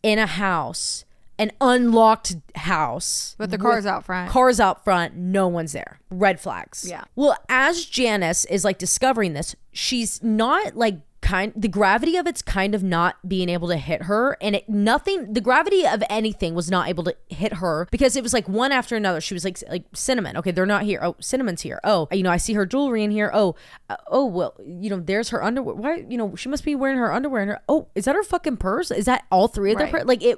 in a house, an unlocked house. But the car's out front. Car's out front. No one's there. Red flags. Yeah. Well, as Janice is like discovering this, she's not like the gravity of it's kind of not being able to hit her, and the gravity of anything was not able to hit her because it was like one after another. She was like Cinnamon, okay, they're not here. Oh, Cinnamon's here. Oh, I see her jewelry in here. Oh, well, there's her underwear. Why, she must be wearing her underwear in her. Oh, is that her fucking purse? Is that all 3 of their purse? Like it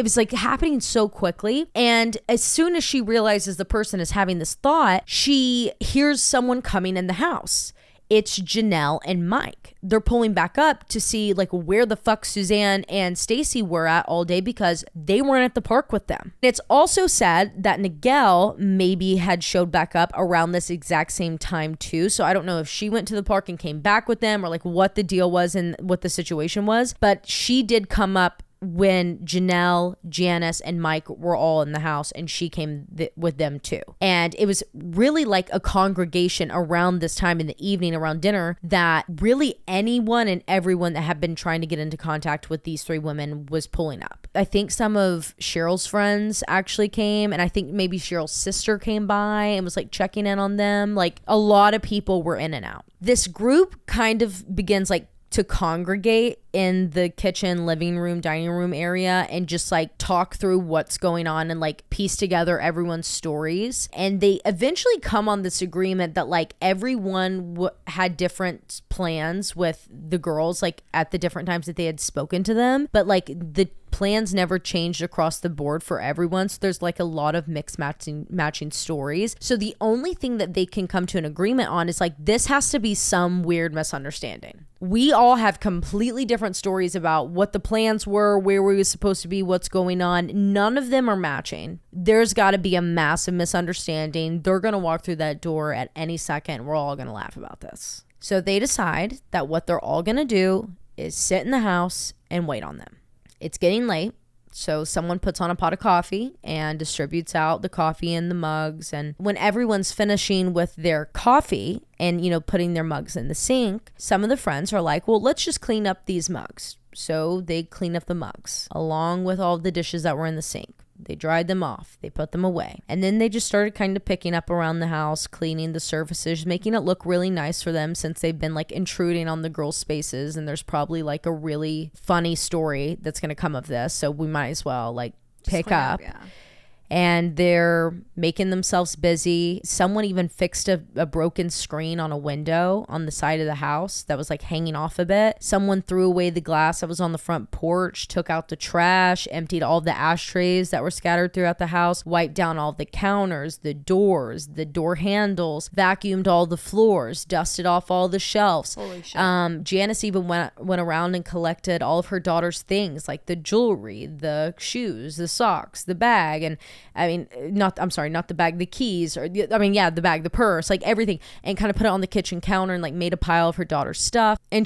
was like happening so quickly. And as soon as she realizes the person is having this thought, she hears someone coming in the house. It's Janelle and Mike. They're pulling back up to see like where the fuck Suzanne and Stacy were at all day because they weren't at the park with them. It's also said that Nigel maybe had showed back up around this exact same time too. So I don't know if she went to the park and came back with them or like what the deal was and what the situation was. But she did come up when Janelle, Janice, and Mike were all in the house, and she came with them too. And it was really like a congregation around this time in the evening around dinner that really anyone and everyone that had been trying to get into contact with these 3 women was pulling up. I think some of Sherrill's friends actually came, and I think maybe Sherrill's sister came by and was like checking in on them. Like a lot of people were in and out. This group kind of begins like to congregate in the kitchen, living room, dining room area and just like talk through what's going on and like piece together everyone's stories. And they eventually come on this agreement that like everyone had different plans with the girls like at the different times that they had spoken to them, but like the plans never changed across the board for everyone. So there's like a lot of mixed matching stories. So the only thing that they can come to an agreement on is like, this has to be some weird misunderstanding. We all have completely different stories about what the plans were, where we were supposed to be, what's going on. None of them are matching. There's got to be a massive misunderstanding. They're going to walk through that door at any second. We're all going to laugh about this. So they decide that what they're all going to do is sit in the house and wait on them. It's getting late, so someone puts on a pot of coffee and distributes out the coffee in the mugs. And when everyone's finishing with their coffee and, putting their mugs in the sink, some of the friends are like, well, let's just clean up these mugs. So they clean up the mugs along with all the dishes that were in the sink. They dried them off. They put them away. And then they just started kind of picking up around the house, cleaning the surfaces, making it look really nice for them since they've been like intruding on the girls' spaces. And there's probably like a really funny story that's going to come of this. So we might as well like pick up. Yeah. And they're making themselves busy. Someone even fixed a broken screen on a window on the side of the house that was like hanging off a bit. Someone threw away the glass that was on the front porch, took out the trash, emptied all the ashtrays that were scattered throughout the house, wiped down all the counters, the door handles, vacuumed all the floors, dusted off all the shelves. Holy shit. Janice even went around and collected all of her daughter's things, like the jewelry, the shoes, the socks, the bag, and not the bag, the keys, the bag, the purse, like everything, and kind of put it on the kitchen counter and like made a pile of her daughter's stuff. And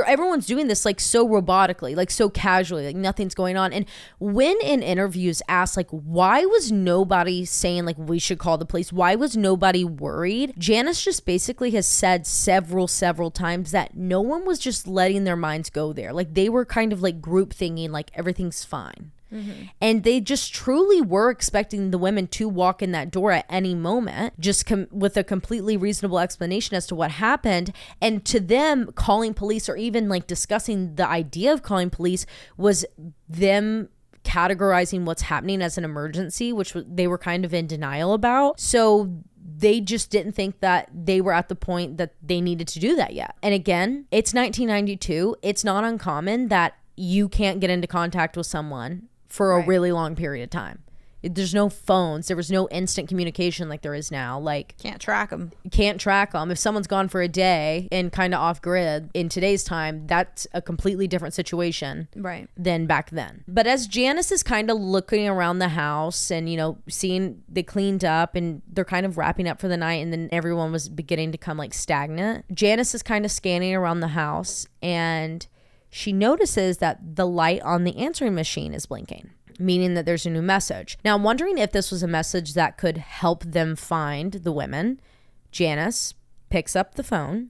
everyone's doing this like so robotically, like so casually, like nothing's going on. And when in interviews asked like, why was nobody saying like we should call the police? Why was nobody worried? Janice just basically has said several times that no one was just letting their minds go there. Like they were kind of like group thinking like everything's fine. Mm-hmm. And they just truly were expecting the women to walk in that door at any moment, just with a completely reasonable explanation as to what happened. And to them, calling police or even like discussing the idea of calling police was them categorizing what's happening as an emergency, which they were kind of in denial about. So they just didn't think that they were at the point that they needed to do that yet. And again, it's 1992. It's not uncommon that you can't get into contact with someone for a really long period of time. There's no phones. There was no instant communication like there is now. Like can't track them. If someone's gone for a day and kind of off grid in today's time, that's a completely different situation than back then. But as Janice is kind of looking around the house and, seeing they cleaned up and they're kind of wrapping up for the night, and then everyone was beginning to come like stagnant, Janice is kind of scanning around the house and she notices that the light on the answering machine is blinking, meaning that there's a new message. Now, I'm wondering if this was a message that could help them find the women. Janice picks up the phone,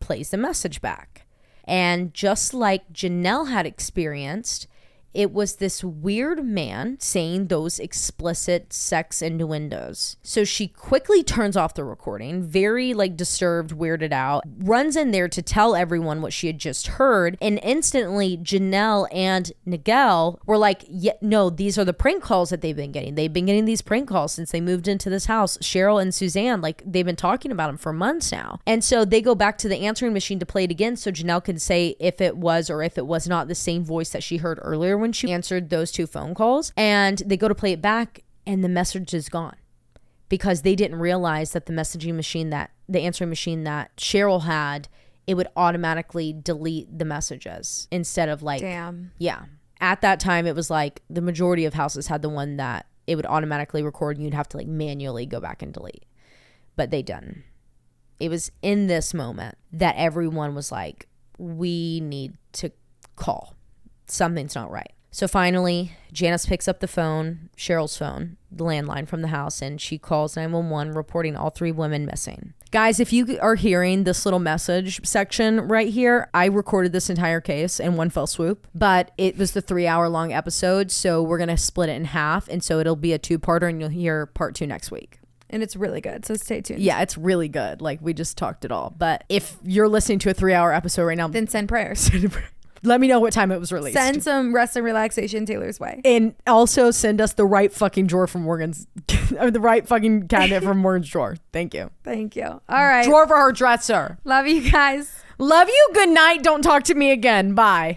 plays the message back. And just like Janelle had experienced, it was this weird man saying those explicit sex innuendos. So she quickly turns off the recording, very like disturbed, weirded out, runs in there to tell everyone what she had just heard. And instantly Janelle and Nigel were like, yeah, no, these are the prank calls that they've been getting. They've been getting these prank calls since they moved into this house. Sherrill and Suzanne, like they've been talking about them for months now. And so they go back to the answering machine to play it again so Janelle can say if it was or if it was not the same voice that she heard earlier when she answered those two phone calls. And they go to play it back and the message is gone because they didn't realize that the messaging machine, that the answering machine that Sherrill had, it would automatically delete the messages instead of like, damn. Yeah. At that time, it was like the majority of houses had the one that it would automatically record and you'd have to like manually go back and delete. But they didn't. It was in this moment that everyone was like, we need to call. Something's not right. So finally, Janice picks up the phone, Sherrill's phone, the landline from the house, and she calls 911 reporting all three women missing. Guys, if you are hearing this little message section right here, I recorded this entire case in one fell swoop, but it was the 3-hour-long episode, so we're going to split it in half, and so it'll be a 2-parter, and you'll hear part 2 next week. And it's really good, so stay tuned. Yeah, it's really good. Like, we just talked it all. But if you're listening to a 3-hour episode right now, then send prayers. Let me know what time it was released. Send some rest and relaxation Taylor's way. And also send us the right fucking drawer from Morgan's, the right fucking cabinet from Morgan's drawer. Thank you. Thank you. All right. Drawer for her dresser. Love you guys. Love you. Good night. Don't talk to me again. Bye.